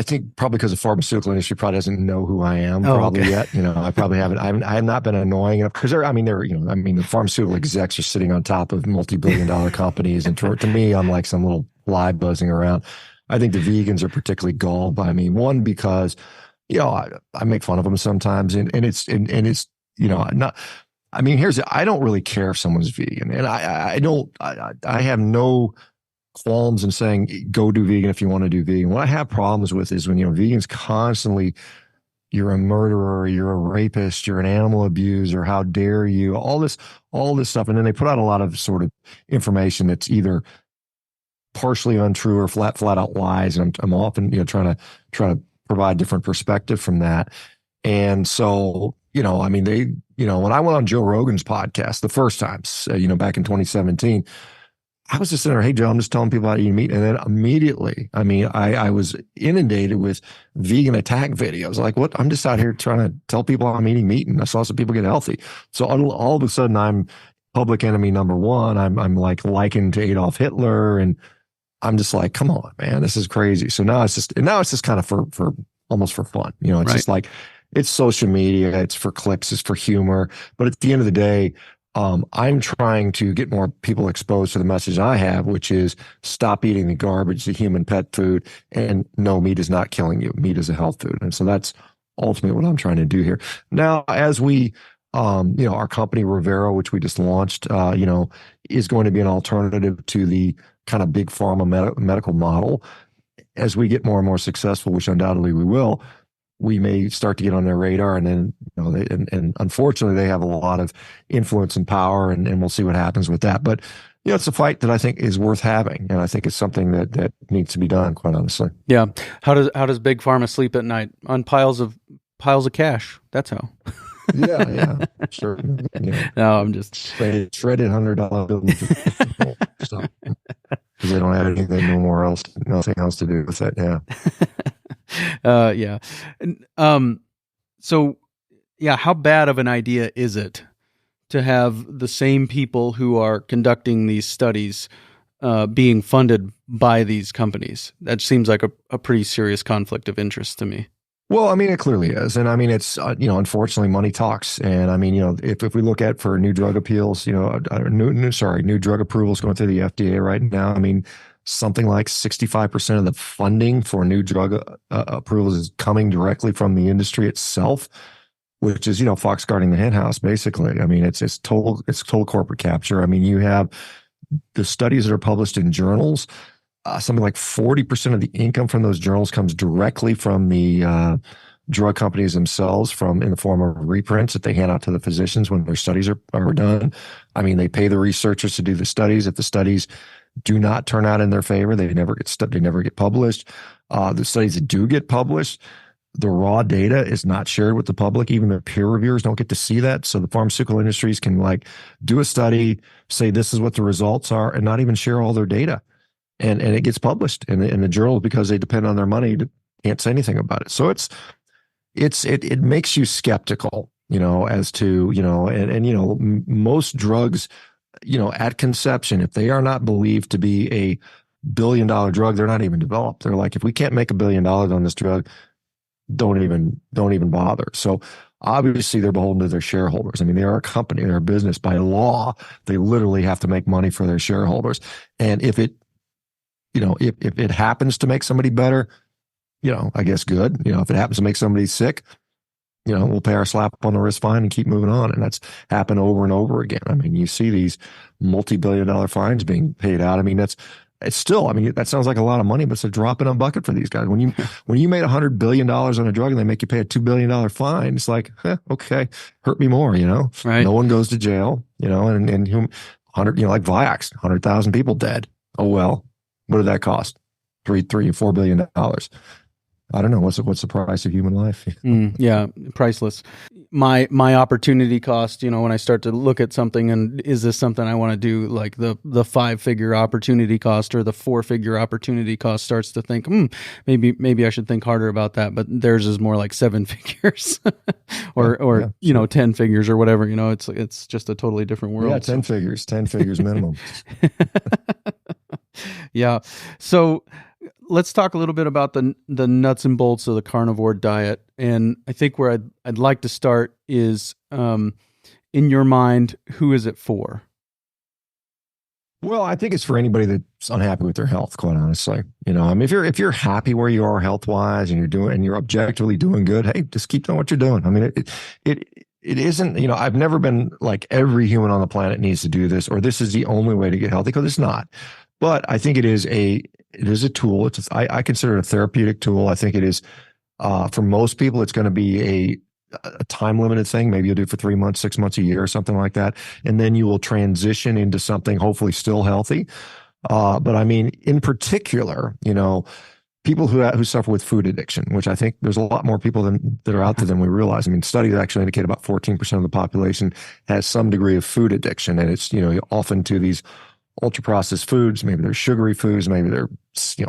think probably because the pharmaceutical industry probably doesn't know who I am yet. I probably haven't. I have not been annoying enough because the pharmaceutical execs are sitting on top of multi-billion-dollar companies, and to me, I'm like some little fly buzzing around. I think the vegans are particularly galled by me. One, because, I make fun of them sometimes, and it's, not. I mean, I don't really care if someone's vegan, and I don't. I have no qualms in saying go do vegan if you want to do vegan. What I have problems with is when vegans constantly, you're a murderer, you're a rapist, you're an animal abuser, how dare you, all this stuff, and then they put out a lot of sort of information that's either partially untrue or flat out lies, and I'm often trying to provide different perspective from that. And so I mean, they when I went on Joe Rogan's podcast the first time, back in 2017, I was just sitting there, hey, Joe, I'm just telling people how to eat meat. And then immediately, I mean, I was inundated with vegan attack videos. Like, what? I'm just out here trying to tell people I'm eating meat, and I saw some people get healthy. So all of a sudden, I'm public enemy number one. I'm like likened to Adolf Hitler, and I'm just like, come on, man, this is crazy. So now it's just kind of for almost for fun. It's just like, it's social media, it's for clicks, it's for humor. But at the end of the day, I'm trying to get more people exposed to the message I have, which is stop eating the garbage, the human pet food, and no, meat is not killing you. Meat is a health food. And so that's ultimately what I'm trying to do here. Now, as we, our company Rivero, which we just launched, is going to be an alternative to the kind of big pharma medical model. As we get more and more successful, which undoubtedly we will, we may start to get on their radar, and then and unfortunately they have a lot of influence and power, and we'll see what happens with that. But it's a fight that I think is worth having, and I think it's something that needs to be done, quite honestly. Yeah. How does big pharma sleep at night? On piles of cash. That's how. Yeah, sure. No, I'm just shredded $100 bills. Because they don't have nothing else to do with it. Yeah. Yeah. So yeah, how bad of an idea is it to have the same people who are conducting these studies being funded by these companies? That seems like a pretty serious conflict of interest to me. Well, I mean, it clearly is. And I mean, it's, unfortunately money talks. And I mean, if we look at for new drug appeals, new drug approvals going through the FDA right now, I mean, something like 65% of the funding for new drug approvals is coming directly from the industry itself, which is, Fox guarding the hen house, basically. I mean, it's total corporate capture. I mean, you have the studies that are published in journals. Something like 40% of the income from those journals comes directly from the drug companies themselves, in the form of reprints that they hand out to the physicians when their studies are done. I mean, they pay the researchers to do the studies. If the studies do not turn out in their favor, they never get published. The studies that do get published, the raw data is not shared with the public. Even the peer reviewers don't get to see that. So the pharmaceutical industries can do a study, say this is what the results are, and not even share all their data. And it gets published in the journal because they depend on their money can't say anything about it. So it makes you skeptical, as to, most drugs, at conception, if they are not believed to be a $1 billion drug, they're not even developed. They're like, if we can't make $1 billion on this drug, don't even bother. So obviously they're beholden to their shareholders. I mean, they are a company, they're a business. By law, they literally have to make money for their shareholders. And if it happens to make somebody better, I guess good. If it happens to make somebody sick, we'll pay our slap on the wrist fine and keep moving on. And that's happened over and over again. I mean, you see these multi-billion-dollar fines being paid out. I mean, that sounds like a lot of money, but it's a drop in a bucket for these guys. When you made $100 billion on a drug and they make you pay a $2 billion fine, it's like, okay, hurt me more, Right. No one goes to jail, and like Vioxx, 100,000 people dead. Oh, well. What did that cost? $4 billion. I don't know. What's the price of human life? Yeah, priceless. My opportunity cost, when I start to look at something and is this something I want to do, like the 5-figure opportunity cost or the 4-figure opportunity cost starts to think, maybe I should think harder about that. But theirs is more like 7 figures or 10 figures or whatever. It's just a totally different world. Yeah, 10 figures minimum. Yeah. So let's talk a little bit about the nuts and bolts of the carnivore diet. And I think where I'd like to start is, in your mind, who is it for? Well, I think it's for anybody that's unhappy with their health, quite honestly. I mean, if you're happy where you are health wise and you're objectively doing good, hey, just keep doing what you're doing. I mean, it isn't, I've never been like every human on the planet needs to do this or this is the only way to get healthy, because it's not. But I think it is a tool. I consider it a therapeutic tool. I think it is, for most people, it's going to be a time limited thing. Maybe you'll do it for 3 months, 6 months, a year, or something like that. And then you will transition into something hopefully still healthy. But I mean, in particular, people who suffer with food addiction, which I think there's a lot more people that are out there than we realize. I mean, studies actually indicate about 14% of the population has some degree of food addiction. And it's, often to these ultra processed foods. Maybe they're sugary foods, maybe they're,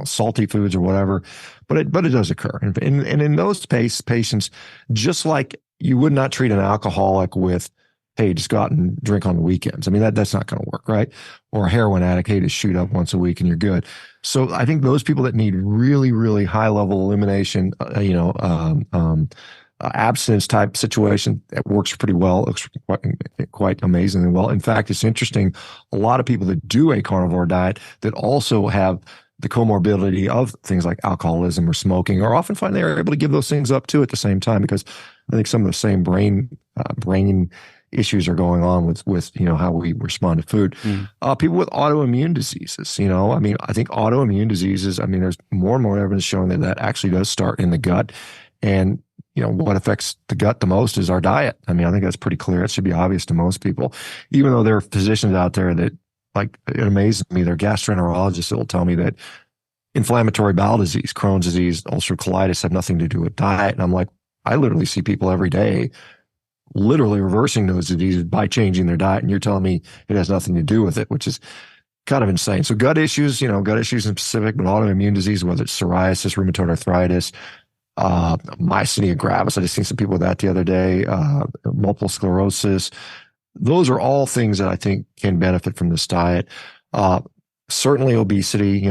salty foods or whatever, but it does occur. And in those patients, just like you would not treat an alcoholic with, hey, just go out and drink on the weekends. I mean, that's not going to work, right? Or a heroin addict, hey, just shoot up once a week and you're good. So I think those people that need really, really high level elimination, abstinence type situation, that works pretty well. It looks quite amazingly well. In fact, it's interesting. A lot of people that do a carnivore diet that also have the comorbidity of things like alcoholism or smoking, or often find they're able to give those things up too at the same time, because I think some of the same brain issues are going on with how we respond to food. People with autoimmune diseases, I mean, I think autoimmune diseases, I mean, there's more and more evidence showing that actually does start in the gut. And what affects the gut the most is our diet. I mean, I think that's pretty clear. It should be obvious to most people, even though there are physicians out there that, like, it amazes me. They're gastroenterologists that will tell me that inflammatory bowel disease, Crohn's disease, ulcerative colitis have nothing to do with diet. And I'm like, I literally see people every day literally reversing those diseases by changing their diet. And you're telling me it has nothing to do with it, which is kind of insane. So gut issues in specific, but autoimmune disease, whether it's psoriasis, rheumatoid arthritis, myasthenia gravis. I just seen some people with that the other day, multiple sclerosis. Those are all things that I think can benefit from this diet. Certainly obesity,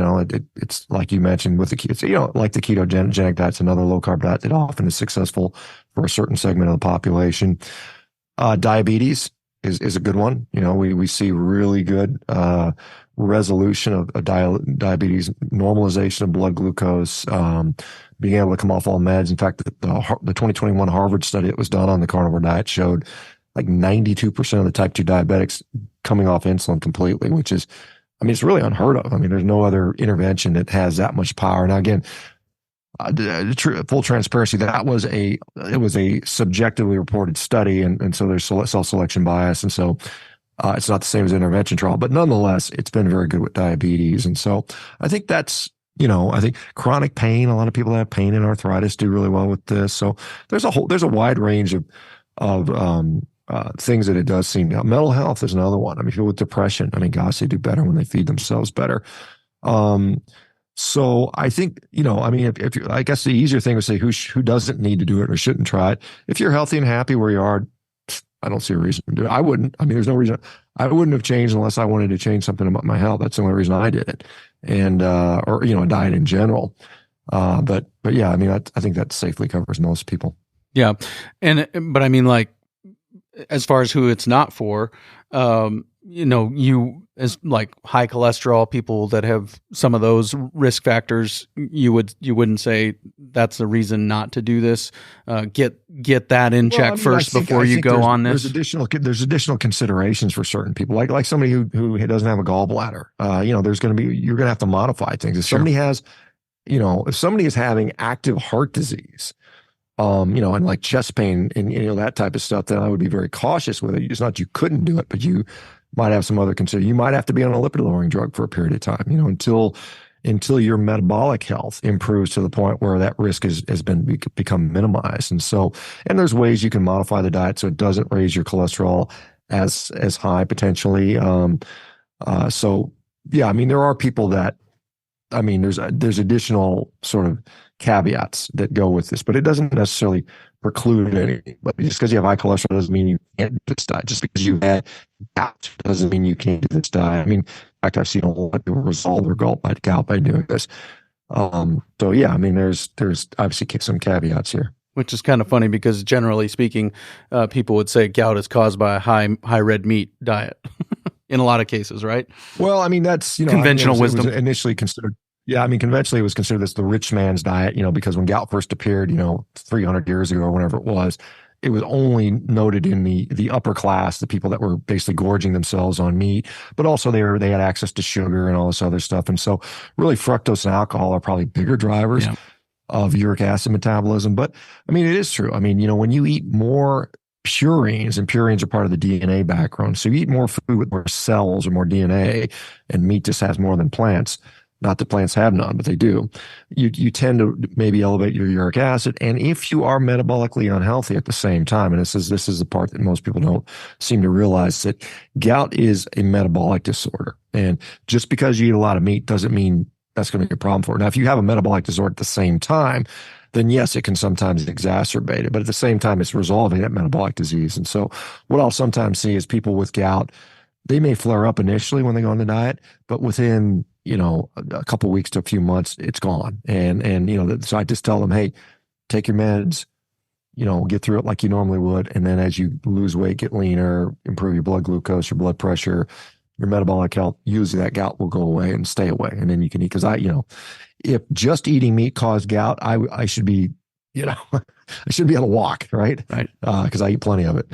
it's like you mentioned with the, like the ketogenic diet's another low carb diet that often is successful for a certain segment of the population. Diabetes is a good one. We see really good, resolution of diabetes, normalization of blood glucose, being able to come off all meds. In fact, the 2021 Harvard study that was done on the carnivore diet showed like 92% of the type 2 diabetics coming off insulin completely, which is, I mean, it's really unheard of. I mean, there's no other intervention that has that much power. Now, again, full transparency, it was a subjectively reported study, and so there's self-selection bias, and so it's not the same as an intervention trial, but nonetheless, it's been very good with diabetes. And so I think that's, I think chronic pain, a lot of people that have pain and arthritis do really well with this. So there's a wide range of things that it does seem. Now, mental health is another one. I mean, people with depression, I mean, gosh, they do better when they feed themselves better. So I think, I mean, if you, I guess the easier thing would say who doesn't need to do it or shouldn't try it. If you're healthy and happy where you are, I don't see a reason to do it. I wouldn't. I mean, there's no reason. I wouldn't have changed unless I wanted to change something about my health. That's the only reason I did it. And, or, a diet in general. But yeah, I mean, I think that safely covers most people. Yeah. But I mean, like, as far as who it's not for, you as like high cholesterol people that have some of those risk factors, you wouldn't say that's the reason not to do this. Get that in check first before you go on this. There's additional considerations for certain people, like somebody who doesn't have a gallbladder. You're going to have to modify things. If somebody has, if somebody is having active heart disease, and like chest pain and, that type of stuff, then I would be very cautious with it. It's not you couldn't do it, but you might have some other you might have to be on a lipid lowering drug for a period of time, until your metabolic health improves to the point where that risk has become minimized. And there's ways you can modify the diet so it doesn't raise your cholesterol as high potentially. So yeah, I mean, there are people that, I mean, there's additional sort of caveats that go with this, but it doesn't necessarily preclude anything. But just because you have high cholesterol doesn't mean you can't do this diet. Just because you had gout doesn't mean you can't do this diet. I mean, in fact, I've seen a lot of people resolve their gout by doing this. So yeah, I mean, there's obviously some caveats here. Which is kind of funny because generally speaking, people would say gout is caused by a high red meat diet. in a lot of cases, right? Well, I mean, that's, Conventional it was wisdom. initially considered. Yeah, I mean, conventionally it was considered this the rich man's diet, because when gout first appeared, 300 years ago or whenever it was only noted in the upper class, the people that were basically gorging themselves on meat, but also they had access to sugar and all this other stuff. And so really fructose and alcohol are probably bigger drivers of uric acid metabolism. But I mean, it is true. I mean, when you eat more purines, and purines are part of the DNA background. So you eat more food with more cells or more DNA, and meat just has more than plants. Not that plants have none, but they do. You tend to maybe elevate your uric acid. And if you are metabolically unhealthy at the same time, and this is the part that most people don't seem to realize, that gout is a metabolic disorder. And just because you eat a lot of meat doesn't mean that's going to be a problem for it. Now, if you have a metabolic disorder at the same time, then yes, it can sometimes exacerbate it. But at the same time, it's resolving that metabolic disease. And so what I'll sometimes see is people with gout, they may flare up initially when they go on the diet, but within a couple of weeks to a few months, it's gone. And so I just tell them, hey, take your meds, get through it like you normally would. And then as you lose weight, get leaner, improve your blood glucose, your blood pressure, your metabolic health, usually that gout will go away and stay away. And then you can eat. Because if just eating meat caused gout, I should be, I should be able to walk, right? Right. Because I eat plenty of it.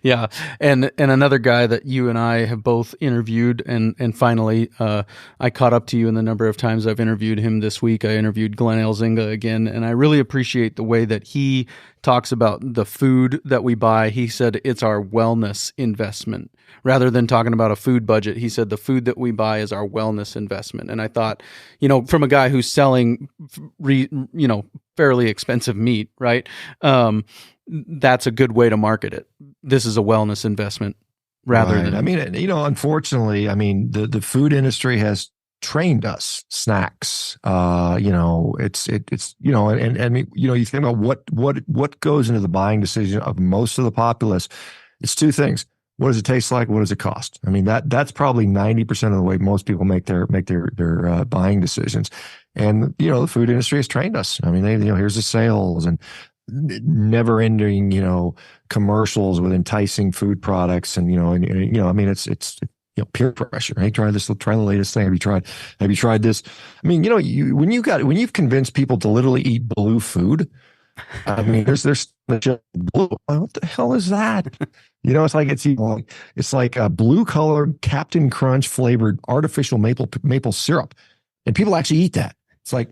Yeah. And another guy that you and I have both interviewed, and finally, I caught up to you in the number of times I've interviewed him this week. I interviewed Glenn Elzinga again, and I really appreciate the way that he talks about the food that we buy. He said it's our wellness investment. Rather than talking about a food budget, he said the food that we buy is our wellness investment. And I thought, from a guy who's selling, fairly expensive meat, right? That's a good way to market it. This is a wellness investment rather than. I mean, unfortunately, the food industry has trained us snacks. It's and you think about what goes into the buying decision of most of the populace. It's two things. What does it taste like? What does it cost? I mean, that's probably 90% of the way most people make their buying decisions. And, the food industry has trained us. I mean, here's the sales and never ending, commercials with enticing food products. And, it's peer pressure. Hey, try this, try the latest thing. Have you tried this? I mean, when you've convinced people to literally eat blue food, I mean, there's just blue. What the hell is that? It's like a blue colored Captain Crunch flavored artificial maple syrup, and people actually eat that. It's like,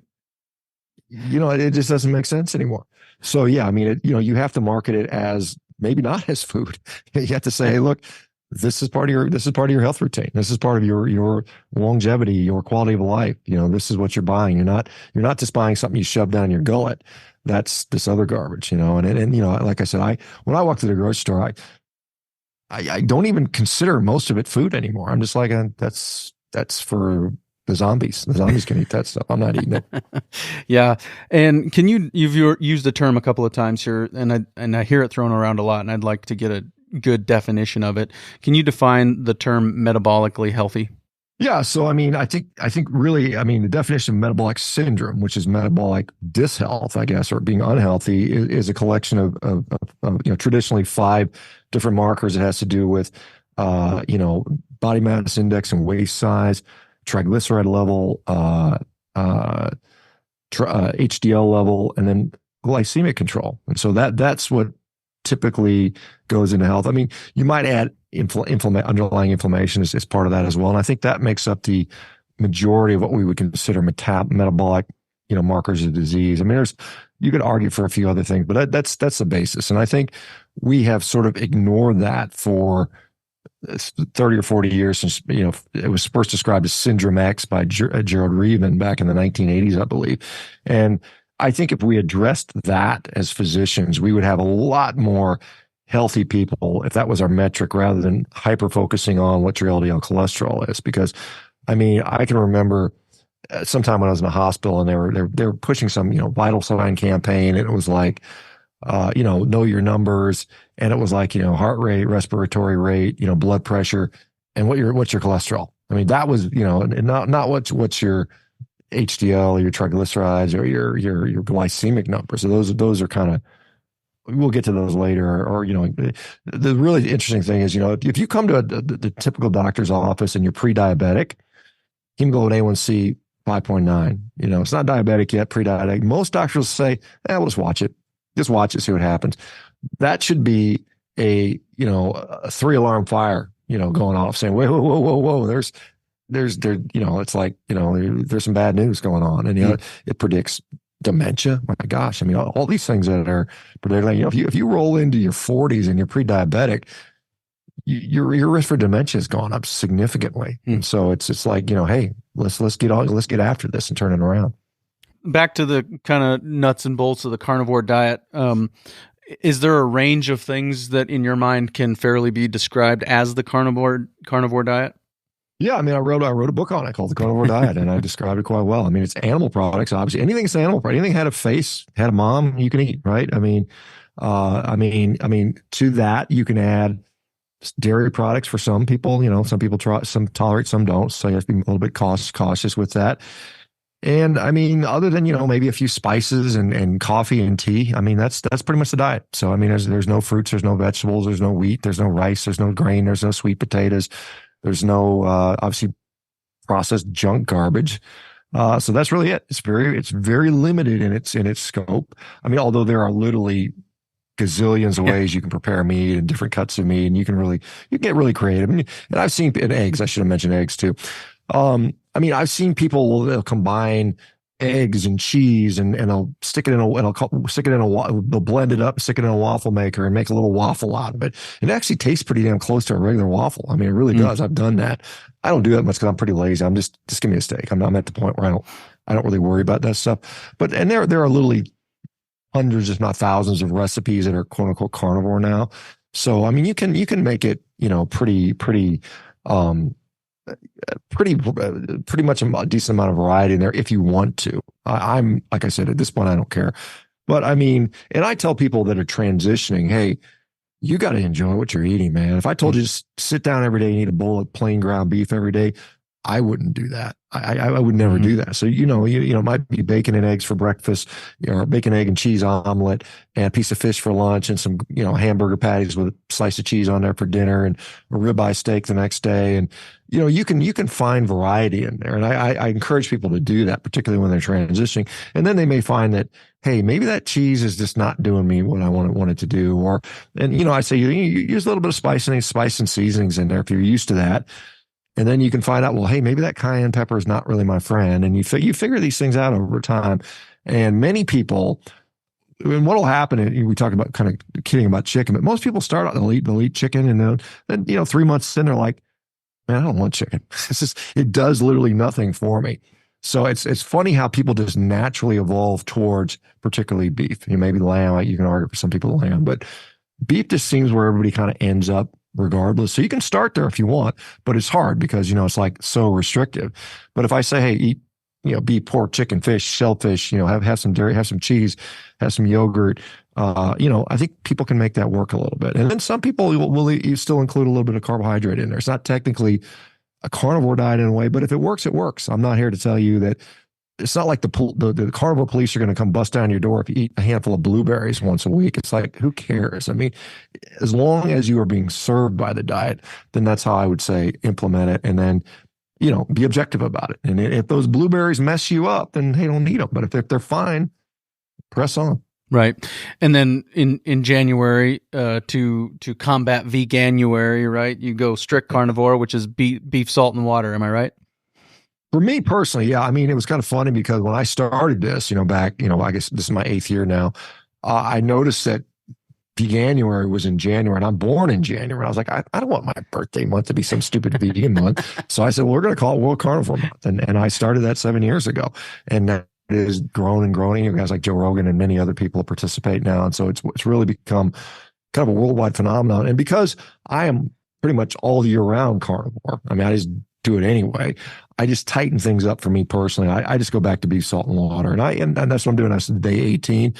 it just doesn't make sense anymore. So yeah, I mean, you have to market it as maybe not as food. You have to say, hey, look, this is part of your health routine. This is part of your longevity, your quality of life. This is what you're buying. You're not just buying something you shove down your gullet. That's this other garbage, and like I said, when I walk to the grocery store, I don't even consider most of it food anymore. I'm just like, that's for the zombies. The zombies can eat that stuff. I'm not eating it. Yeah. And you've used the term a couple of times here, and I hear it thrown around a lot, and I'd like to get a good definition of it. Can you define the term metabolically healthy? Yeah. So, I think really, the definition of metabolic syndrome, which is metabolic dishealth, I guess, or being unhealthy, is a collection of traditionally 5 different markers. It has to do with, body mass index and waist size, triglyceride level, HDL level, and then glycemic control. And so that's what typically goes into health. I mean, you might add underlying inflammation is part of that as well. And I think that makes up the majority of what we would consider metabolic, markers of disease. I mean, you could argue for a few other things, but that's the basis. And I think we have sort of ignored that for 30 or 40 years since, it was first described as Syndrome X by Gerald Reaven back in the 1980s, I believe. And I think if we addressed that as physicians, we would have a lot more healthy people if that was our metric, rather than hyper focusing on what your LDL cholesterol is. Because I can remember sometime when I was in the hospital and they were pushing some, vital sign campaign, and it was like, know your numbers. And it was like, heart rate, respiratory rate, blood pressure, and what's your cholesterol. I mean, that was, not what's your HDL or your triglycerides or your glycemic numbers. So those are kind of we'll get to those later. Or, the really interesting thing is, if you come to the typical doctor's office and you're pre-diabetic, hemoglobin A1C 5.9, it's not diabetic yet, pre-diabetic. Most doctors will say, we'll just watch it. Just watch it, see what happens. That should be a 3-alarm fire, going off saying, whoa, whoa, whoa, whoa, whoa. It's like, there's some bad news going on. And, it predicts dementia. My gosh. I mean, all these things that are predicting, if you roll into your 40s and you're pre-diabetic, your risk for dementia has gone up significantly. And so it's like, hey, let's get after this and turn it around. Back to the kind of nuts and bolts of the carnivore diet. Is there a range of things that in your mind can fairly be described as the carnivore diet? Yeah, I mean, I wrote a book on it called The Carnivore Diet, and I described it quite well. I mean, it's animal products, obviously. Anything that's animal product, anything had a face, had a mom, you can eat, right? I mean, to that you can add dairy products for some people. Some people some tolerate, some don't. So you have to be a little bit cautious with that. And I mean, other than, maybe a few spices and coffee and tea, I mean, that's pretty much the diet. So, I mean, there's no fruits, there's no vegetables, there's no wheat, there's no rice, there's no grain, there's no sweet potatoes. There's no, obviously processed junk garbage. So that's really it. It's very limited in its scope. I mean, although there are literally gazillions of ways you can prepare meat and different cuts of meat, and you can get really creative. I mean, and I've seen, and eggs, I should have mentioned eggs too. I mean, I've seen people, they'll combine eggs and cheese and they'll stick it in they'll blend it up, stick it in a waffle maker and make a little waffle out of it. It actually tastes pretty damn close to a regular waffle. I mean, it really does. I've done that. I don't do that much because I'm pretty lazy. I'm just give me a steak. I'm at the point where I don't really worry about that stuff. And there are literally hundreds, if not thousands, of recipes that are quote unquote carnivore now. So, I mean, you can make it, pretty much a decent amount of variety in there if you want to. I'm like I said, at this point, I don't care. But I mean, and I tell people that are transitioning, hey, you got to enjoy what you're eating, man. If I told you to sit down every day and eat a bowl of plain ground beef every day, I wouldn't do that. I would never do that. So, it might be bacon and eggs for breakfast, or bacon, egg, and cheese omelet, and a piece of fish for lunch, and some, hamburger patties with a slice of cheese on there for dinner, and a ribeye steak the next day. And, you can find variety in there. And I encourage people to do that, particularly when they're transitioning. And then they may find that, hey, maybe that cheese is just not doing me what I want it to do. And I say, you use a little bit of spice and seasonings in there if you're used to that. And then you can find out, well, hey, maybe that cayenne pepper is not really my friend. And you figure these things out over time. And many people, and what will happen, and we talk about kind of kidding about chicken, but most people start out, they'll eat chicken. And then 3 months in, they're like, man, I don't want chicken. It does literally nothing for me. So it's funny how people just naturally evolve towards particularly beef. Maybe lamb, you can argue for some people lamb, but beef just seems where everybody kind of ends up regardless. So you can start there if you want, but it's hard because, it's like so restrictive. But if I say, hey, eat, beef, pork, chicken, fish, shellfish, have some dairy, have some cheese, have some yogurt, I think people can make that work a little bit. And then some people will still include a little bit of carbohydrate in there. It's not technically a carnivore diet in a way, but if it works, it works. I'm not here to tell you that. It's not like the carnivore police are going to come bust down your door if you eat a handful of blueberries once a week. It's like, who cares? I mean, as long as you are being served by the diet, then that's how I would say implement it. And then, be objective about it. And if those blueberries mess you up, then hey, don't eat them. But if they're fine, press on. Right. And then in January, to combat veganuary, right, you go strict carnivore, which is beef, salt, and water. Am I right? For me personally, yeah. I mean, it was kind of funny because when I started this, back, I guess this is my 8th year now, I noticed that veganuary was in January, and I'm born in January. I was like, I don't want my birthday month to be some stupid vegan month. So I said, well, we're going to call it World Carnivore Month. And I started that 7 years ago. And now it is grown and growing. Guys like Joe Rogan and many other people participate now. And so it's really become kind of a worldwide phenomenon. And because I am pretty much all year round carnivore, I mean, I just do it anyway. I just tighten things up for me personally. I just go back to beef, salt, and water. And that's what I'm doing. That's day 18.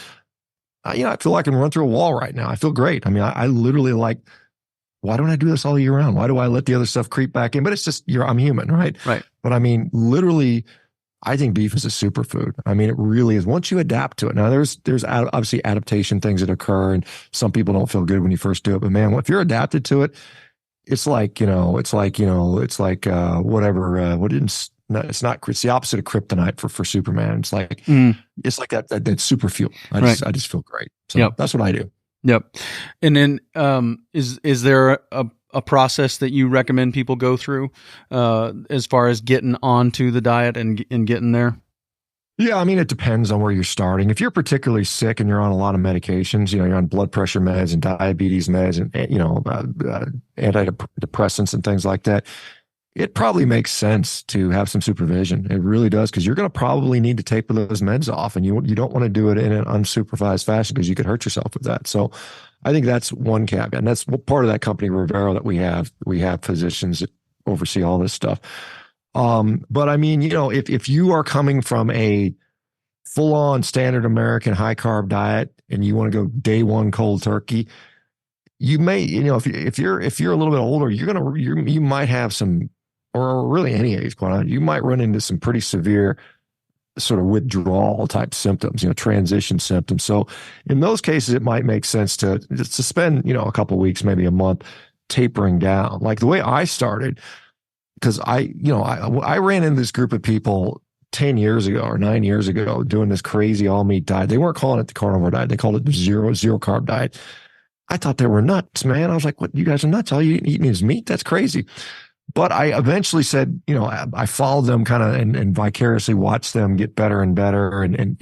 I feel like I can run through a wall right now. I feel great. I mean, I literally why don't I do this all year round? Why do I let the other stuff creep back in? But it's just, I'm human, right? Right. But I mean, literally, I think beef is a superfood. I mean, it really is. Once you adapt to it, now there's obviously adaptation things that occur, and some people don't feel good when you first do it. But man, if you're adapted to it, it's like whatever. What didn't no, it's not. It's the opposite of kryptonite for Superman. It's like that super fuel. I just feel great. So that's what I do. Yep. And then is there a process that you recommend people go through as far as getting onto the diet and getting there? Yeah, I mean, it depends on where you're starting. If you're particularly sick and you're on a lot of medications, you're on blood pressure meds and diabetes meds and antidepressants and things like that, it probably makes sense to have some supervision. It really does, because you're going to probably need to taper those meds off, and you don't want to do it in an unsupervised fashion because you could hurt yourself with that. So I think that's one caveat, and that's part of that company Rivero that we have. We have physicians that oversee all this stuff. But I mean, if you are coming from a full-on standard American high-carb diet and you want to go day one cold turkey, you may, if you're a little bit older, you might have some, or really any age, quite honestly, you might run into some pretty severe sort of withdrawal type symptoms, transition symptoms. So in those cases, it might make sense to spend, a couple of weeks, maybe a month, tapering down. Like the way I started, because I ran into this group of people 10 years ago or 9 years ago doing this crazy all meat diet. They weren't calling it the carnivore diet. They called it the zero carb diet. I thought they were nuts, man. I was like, what? You guys are nuts. All you eat is meat? That's crazy. But I eventually said, I followed them kind of and vicariously watched them get better and better and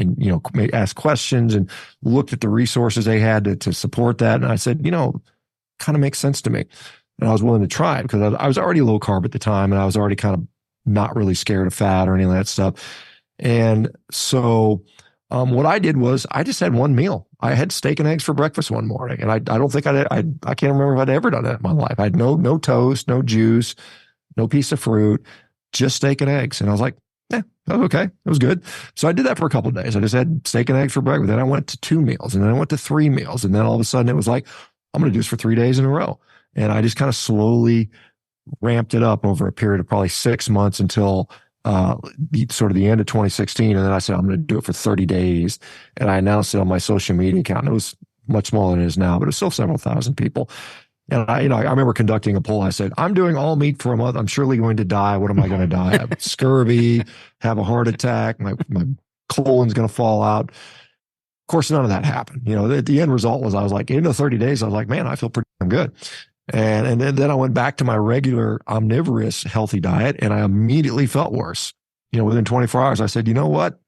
ask questions and looked at the resources they had to support that. And I said, kind of makes sense to me. And I was willing to try it because I was already low carb at the time, and I was already kind of not really scared of fat or any of that stuff. And so what I did was I just had one meal. I had steak and eggs for breakfast one morning, and I don't think I can't remember if I'd ever done that in my life. I had no toast, no juice, no piece of fruit, just steak and eggs. And I was like, that was okay. It was good. So I did that for a couple of days. I just had steak and eggs for breakfast. Then I went to 2 meals, and then I went to 3 meals. And then all of a sudden it was like, I'm going to do this for 3 days in a row. And I just kind of slowly ramped it up over a period of probably 6 months until sort of the end of 2016. And then I said, I'm going to do it for 30 days. And I announced it on my social media account. And it was much smaller than it is now, but it was still several thousand people. And I remember conducting a poll. I said, I'm doing all meat for a month. I'm surely going to die. What am I going to die? Have scurvy, have a heart attack. My colon's going to fall out. Of course, none of that happened. The end result was I was like, in the 30 days, I was like, man, I feel pretty good. And then I went back to my regular omnivorous healthy diet, and I immediately felt worse. Within 24 hours, I said, you know what?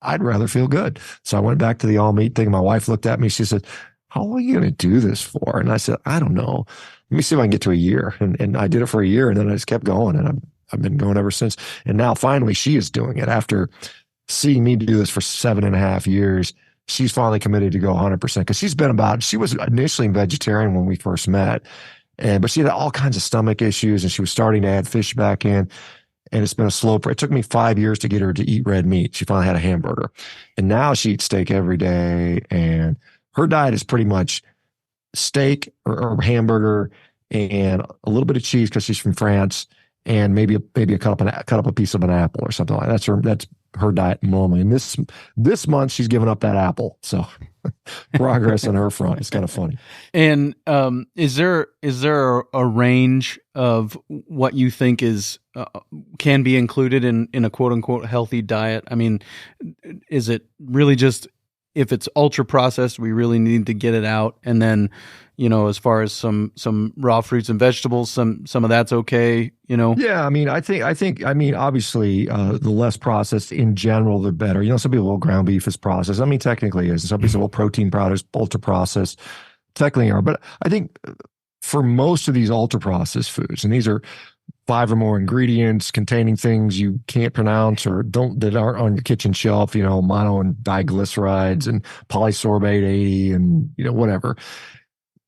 I'd rather feel good. So I went back to the all meat thing. My wife looked at me. She said, how long are you going to do this for? And I said, I don't know. Let me see if I can get to a year. And I did it for a year, and then I just kept going, and I've been going ever since. And now finally she is doing it after seeing me do this for 7.5 years. She's finally committed to go 100% because she was initially vegetarian when we first met, but she had all kinds of stomach issues, and she was starting to add fish back in. And it's been a slow, it took me 5 years to get her to eat red meat. She finally had a hamburger, and now she eats steak every day. And her diet is pretty much steak or hamburger and a little bit of cheese because she's from France, and maybe cut up a piece of an apple or something like that. That's her diet normally. And this month she's given up that apple. So progress on her front. It's kind of funny. And is there a range of what you think is can be included in a quote unquote healthy diet? I mean, is it really just if it's ultra processed, we really need to get it out, and then as far as some raw fruits and vegetables, some of that's okay, Yeah, I mean, I think, obviously, the less processed in general, the better. Some people, well, ground beef is processed. I mean, technically is. Some people say, well, protein powders, ultra processed, technically are. But I think for most of these ultra processed foods, and these are 5 or more ingredients containing things you can't pronounce or that aren't on your kitchen shelf, mono and diglycerides and polysorbate 80 and whatever.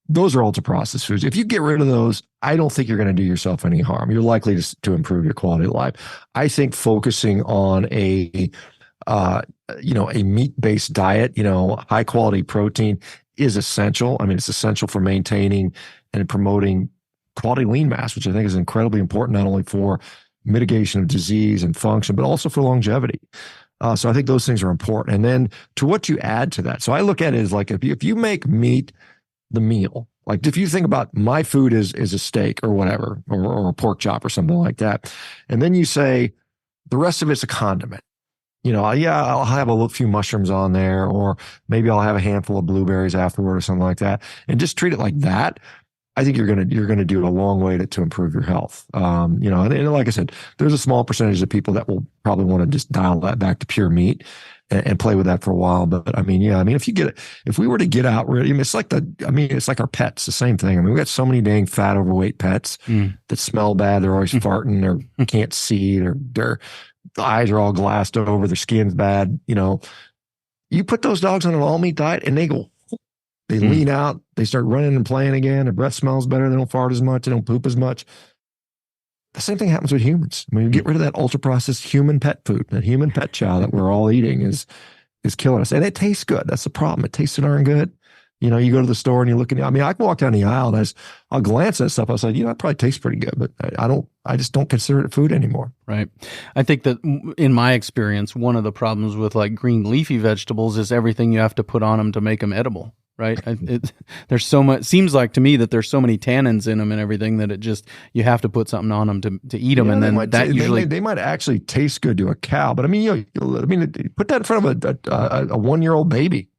Those are ultra processed foods. If you get rid of those, I don't think you're going to do yourself any harm. You're likely to improve your quality of life. I think focusing on a meat-based diet, high quality protein is essential. I mean, it's essential for maintaining and promoting quality lean mass, which I think is incredibly important, not only for mitigation of disease and function, but also for longevity. So I think those things are important. And then to what you add to that. So I look at it as like if you make meat the meal, like if you think about my food is a steak or whatever, or a pork chop or something like that, and then you say the rest of it's a condiment. Yeah, I'll have a few mushrooms on there, or maybe I'll have a handful of blueberries afterward or something like that, and just treat it like that. I think you're gonna do a long way to improve your health. And like I said, there's a small percentage of people that will probably want to just dial that back to pure meat and play with that for a while. But I mean, if we were to get out, it's like our pets, the same thing. I mean, we got so many dang fat, overweight pets that smell bad. They're always farting. They can't see. Their eyes are all glassed over. Their skin's bad. You put those dogs on an all meat diet, and they lean out. They start running and playing again. Their breath smells better. They don't fart as much. They don't poop as much. The same thing happens with humans. I mean, you get rid of that ultra processed human pet food, that human pet chow that we're all eating is killing us. And it tastes good. That's the problem. It tastes darn good. You go to the store and you look at it. I mean, I can walk down the aisle and I'll glance at stuff. I was like, it probably tastes pretty good, but I just don't consider it food anymore. Right. I think that in my experience, one of the problems with like green leafy vegetables is everything you have to put on them to make them edible. Right. There's so much, seems like to me that there's so many tannins in them and everything that you have to put something on them to eat them. And then they might actually taste good to a cow, but I mean, put that in front of a 1-year-old baby.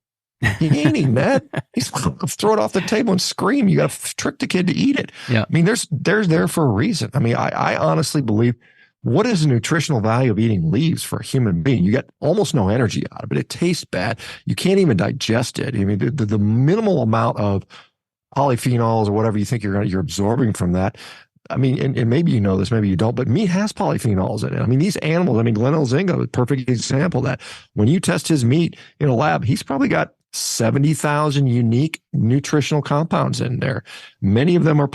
He ain't eating that. He's throw it off the table and scream. You got to trick the kid to eat it. Yeah. I mean, there's there for a reason. I mean, I honestly believe, what is the nutritional value of eating leaves for a human being? You get almost no energy out of it. It tastes bad. You can't even digest it. I mean, the minimal amount of polyphenols or whatever you think you're absorbing from that. I mean, and maybe you know this, maybe you don't, but meat has polyphenols in it. I mean, these animals, Glenn Elzinga, a perfect example of that. When you test his meat in a lab, he's probably got 70,000 unique nutritional compounds in there. Many of them are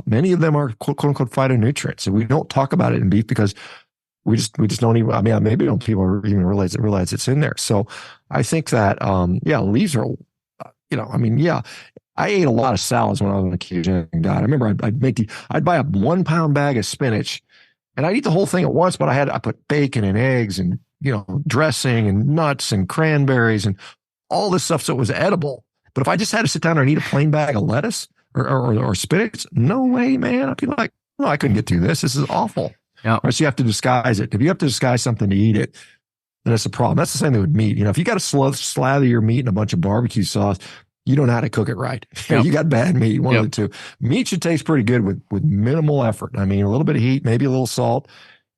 many of them are quote unquote phytonutrients. And we don't talk about it in beef because we just don't even, maybe don't people even realize it's in there. So I think that, leaves are, I ate a lot of salads when I was on a ketogenic diet. I remember I'd buy a 1 pound bag of spinach and I'd eat the whole thing at once, but I put bacon and eggs and, dressing and nuts and cranberries and all this stuff, so it was edible. But if I just had to sit down and eat a plain bag of lettuce or spinach, no way, man. I'd be like, no, I couldn't get through this. This is awful. Yeah. Right, so you have to disguise it. If you have to disguise something to eat it, then it's a problem. That's the same thing with meat. If you got to slather your meat in a bunch of barbecue sauce, you don't know how to cook it right. Yep. You got bad meat, one of the two. Meat should taste pretty good with minimal effort. I mean, a little bit of heat, maybe a little salt,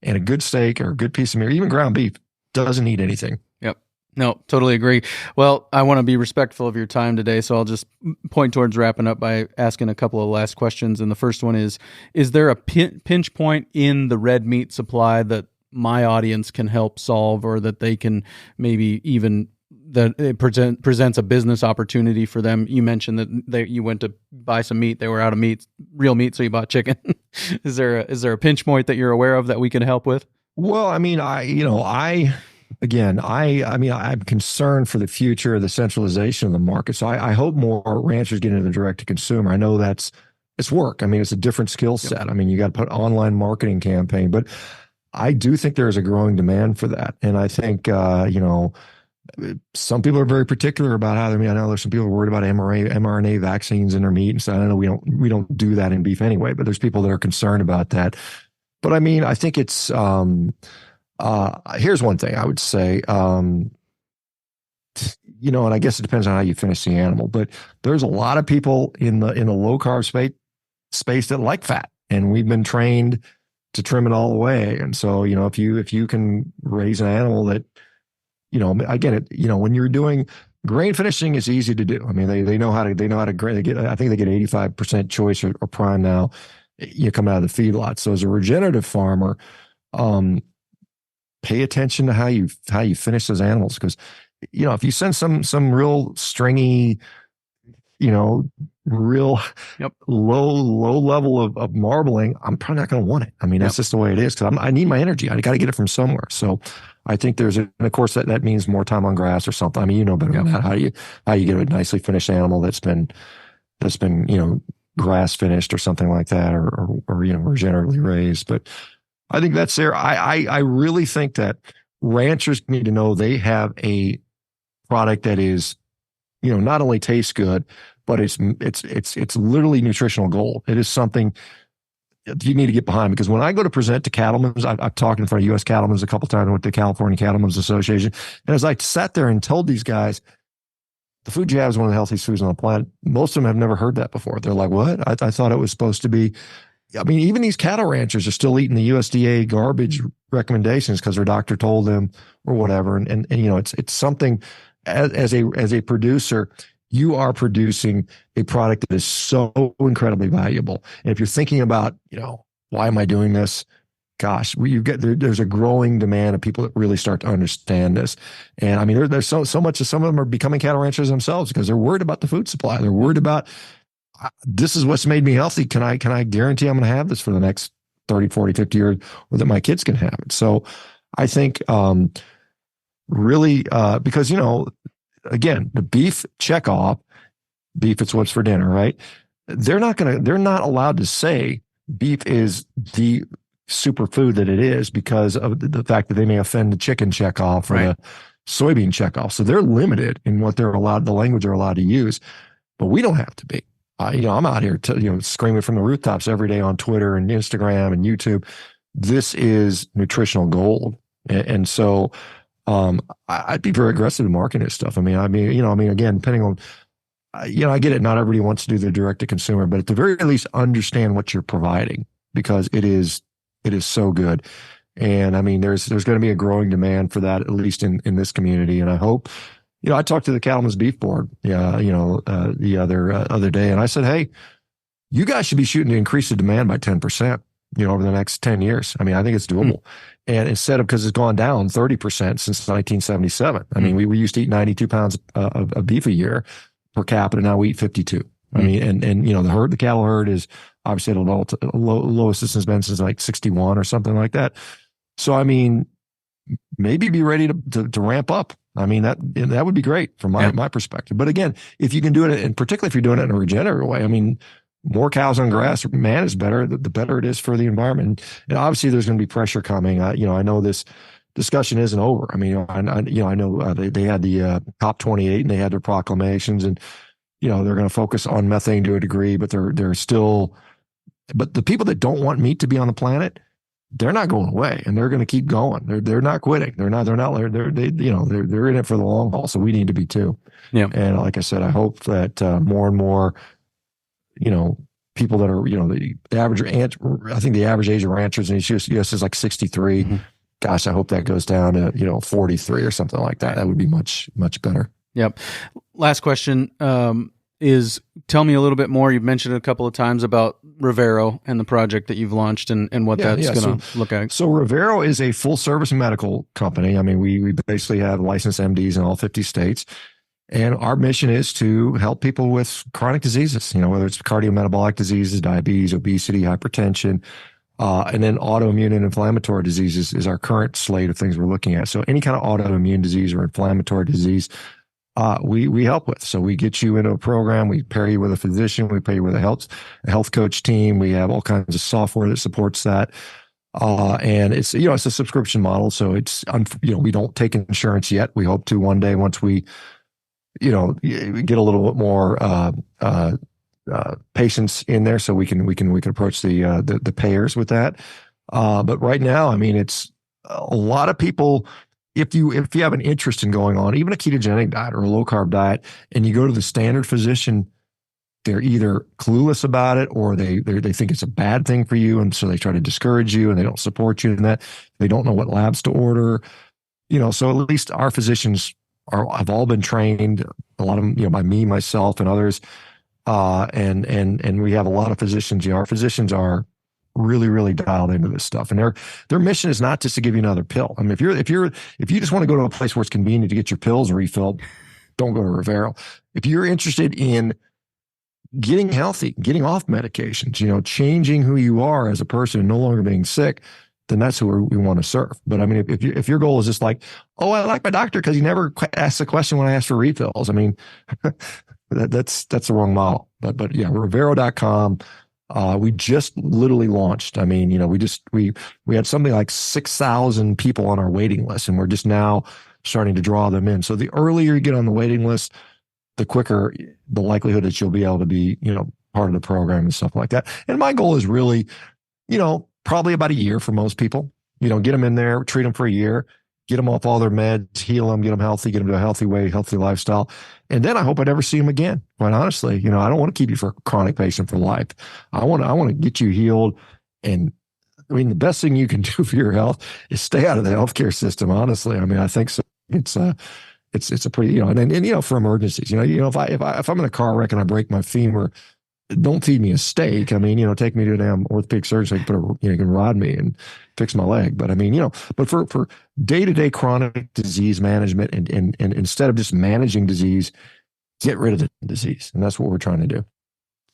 and a good steak or a good piece of meat, even ground beef, doesn't need anything. Yep. No, totally agree. Well, I want to be respectful of your time today, so I'll just point towards wrapping up by asking a couple of last questions. And the first one is there a pinch point in the red meat supply that my audience can help solve, or that they can maybe even that it presents a business opportunity for them? You mentioned that you went to buy some meat. They were out of meat, real meat, so you bought chicken. Is there a pinch point that you're aware of that we can help with? Well, I mean, I'm concerned for the future of the centralization of the market. So I hope more ranchers get into the direct to consumer. I know it's work. I mean, it's a different skill set. Yep. I mean, you got to put online marketing campaign, but I do think there's a growing demand for that. And I think, some people are very particular about how their meat. I know there's some people worried about mRNA vaccines in their meat. And so I know we don't do that in beef anyway, but there's people that are concerned about that. But I mean, I think it's, here's one thing I would say, and I guess it depends on how you finish the animal, but there's a lot of people in the low carb space that like fat, and we've been trained to trim it all away. And so, if you can raise an animal that, I get it, when you're doing grain finishing, it's easy to do. I mean, they know how to grain. I think they get 85% choice or prime now, coming out of the feedlot. So as a regenerative farmer, pay attention to how you finish those animals, because if you send some real stringy, real low level of marbling, I'm probably not going to want it. I mean, that's just the way it is, because I need my energy. I got to get it from somewhere. So I think and of course that means more time on grass or something. I mean, better than that. How you get a nicely finished animal that's been grass finished or something like that, or regeneratively raised. But I think that's there. I really think that ranchers need to know they have a product that is, not only tastes good, but it's literally nutritional gold. It is something you need to get behind, because when I go to present to cattlemen, I've talked in front of U.S. cattlemen a couple of times with the California Cattlemen's Association, and as I sat there and told these guys, the food you have is one of the healthiest foods on the planet, most of them have never heard that before. They're like, what? I thought it was supposed to be. I mean, even these cattle ranchers are still eating the USDA garbage recommendations because their doctor told them or whatever. And it's something as a producer, you are producing a product that is so incredibly valuable. And if you're thinking about, why am I doing this? Gosh, there's a growing demand of people that really start to understand this. And I mean, there's so much that some of them are becoming cattle ranchers themselves because they're worried about the food supply. They're worried about, this is what's made me healthy. Can I guarantee I'm going to have this for the next 30, 40, 50 years, or that my kids can have it? So I think really, because, again, the beef check off, beef, it's what's for dinner, right? They're not allowed to say beef is the superfood that it is because of the fact that they may offend the chicken check off or the soybean check off. So they're limited in what they're allowed, the language they're allowed to use, but we don't have to be. I'm out here screaming from the rooftops every day on Twitter and Instagram and YouTube. This is nutritional gold. And so, I'd be very aggressive in marketing this stuff. I mean, again, depending on, I get it. Not everybody wants to do the direct to consumer, but at the very least, understand what you're providing, because it is so good. And I mean, there's going to be a growing demand for that, at least in this community. And I hope, I talked to the Cattlemen's Beef Board, the other day, and I said, hey, you guys should be shooting to increase the demand by 10%, over the next 10 years. I mean, I think it's doable. And instead of, because it's gone down 30% since 1977. I mean, we used to eat 92 pounds of beef a year per capita. Now we eat 52. I mean, and the cattle herd is obviously at the lowest it's been since like 61 or something like that. So, I mean, maybe be ready to ramp up. I mean, that would be great from my perspective. But again, if you can do it, and particularly if you're doing it in a regenerative way, I mean, more cows on grass managed better, the better it is for the environment. And obviously there's going to be pressure coming. I know this discussion isn't over. I mean, I know they had the COP28 and they had their proclamations, and, they're going to focus on methane to a degree, but they're still, but the people that don't want meat to be on the planet, they're not going away, and they're going to keep going. They're not quitting. They're in it for the long haul. So we need to be too. Yeah. And like I said, I hope that more and more, people that are, the average, I think the average age of ranchers in the U.S. is like 63. Mm-hmm. Gosh, I hope that goes down to, 43 or something like that. That would be much, much better. Yep. Last question is, tell me a little bit more. You've mentioned it a couple of times about Rivero and the project that you've launched and what that's going to look at. So Rivero is a full service medical company. I mean, we basically have licensed MDs in all 50 states. And our mission is to help people with chronic diseases, whether it's cardiometabolic diseases, diabetes, obesity, hypertension, and then autoimmune and inflammatory diseases is our current slate of things we're looking at. So any kind of autoimmune disease or inflammatory disease, we help with. So we get you into a program, we pair you with a physician, we pair you with a health coach team. We have all kinds of software that supports that. And it's, it's a subscription model. So it's, we don't take insurance yet. We hope to one day, once we, get a little bit more, patients in there, so we can approach the payers with that. But right now, I mean, it's a lot of people. If you have an interest in going on even a ketogenic diet or a low carb diet, and you go to the standard physician, they're either clueless about it, or they think it's a bad thing for you, and so they try to discourage you, and they don't support you in that. They don't know what labs to order, So at least our physicians have all been trained, a lot of them, by me, myself, and others. And we have a lot of physicians. Our physicians are really, really dialed into this stuff, and their mission is not just to give you another pill. I mean, if you just want to go to a place where it's convenient to get your pills refilled, don't go to Rivero. If you're interested in getting healthy, getting off medications, changing who you are as a person and no longer being sick, then that's who we want to serve. But I mean, if your goal is just like, oh, I like my doctor because he never asks a question when I ask for refills, I mean, that's the wrong model. But yeah, Rivero.com. We just literally launched. I mean, we had something like 6,000 people on our waiting list, and we're just now starting to draw them in. So the earlier you get on the waiting list, the quicker the likelihood that you'll be able to be, part of the program and stuff like that. And my goal is really, probably about a year for most people. Get them in there, treat them for a year, get them off all their meds, heal them, get them healthy, get them to a healthy way, healthy lifestyle. And then I hope I never see them again. Quite honestly, I don't want to keep you for a chronic patient for life. I want to get you healed. And I mean, the best thing you can do for your health is stay out of the healthcare system. Honestly, I mean, I think so. It's a pretty, and for emergencies, if I'm in a car wreck and I break my femur, don't feed me a steak. I mean, take me to a damn orthopedic surgeon so you can rod me and fix my leg. But I mean, but for day-to-day chronic disease management and instead of just managing disease, get rid of the disease. And that's what we're trying to do.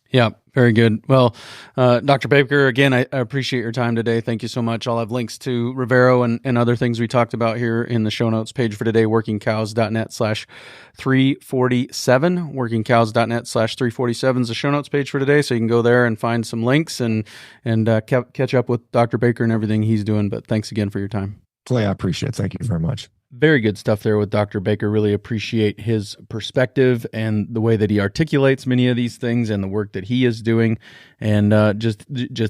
Yeah, very good. Well, Dr. Baker, again, I appreciate your time today. Thank you so much. I'll have links to Rivero and other things we talked about here in the show notes page for today, workingcows.net/347. Workingcows.net/347 is the show notes page for today, so you can go there and find some links and catch up with Dr. Baker and everything he's doing. But thanks again for your time. Clay, I appreciate it. Thank you very much. Very good stuff there with Dr. Baker. Really appreciate his perspective and the way that he articulates many of these things and the work that he is doing, and just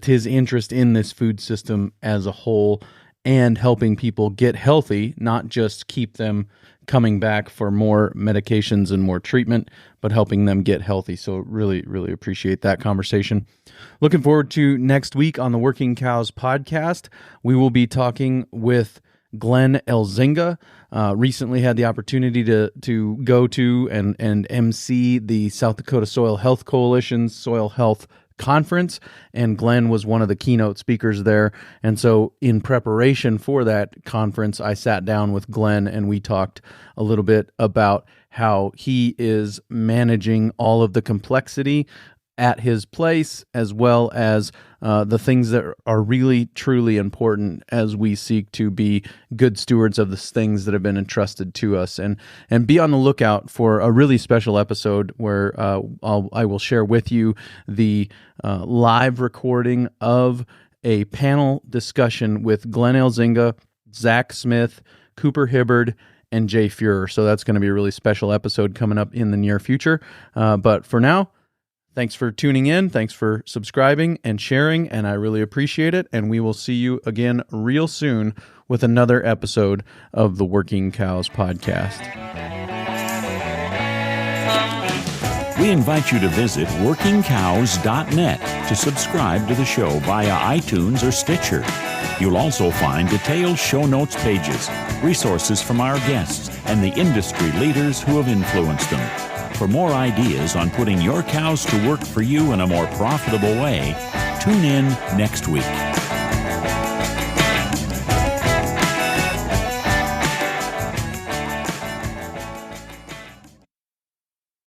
his interest in this food system as a whole and helping people get healthy, not just keep them coming back for more medications and more treatment, but helping them get healthy. So really, really appreciate that conversation. Looking forward to next week on the Working Cows podcast. We will be talking with Glenn Elzinga. Recently had the opportunity to go to and MC the South Dakota Soil Health Coalition's Soil Health Conference, and Glenn was one of the keynote speakers there. And so in preparation for that conference, I sat down with Glenn and we talked a little bit about how he is managing all of the complexity at his place, as well as the things that are really, truly important as we seek to be good stewards of the things that have been entrusted to us. And be on the lookout for a really special episode where I will share with you the live recording of a panel discussion with Glenn Elzinga, Zach Smith, Cooper Hibbard, and Jay Fuhrer. So that's going to be a really special episode coming up in the near future. But for now, thanks for tuning in. Thanks for subscribing and sharing, and I really appreciate it. And we will see you again real soon with another episode of the Working Cows podcast. We invite you to visit workingcows.net to subscribe to the show via iTunes or Stitcher. You'll also find detailed show notes pages, resources from our guests, and the industry leaders who have influenced them. For more ideas on putting your cows to work for you in a more profitable way, tune in next week.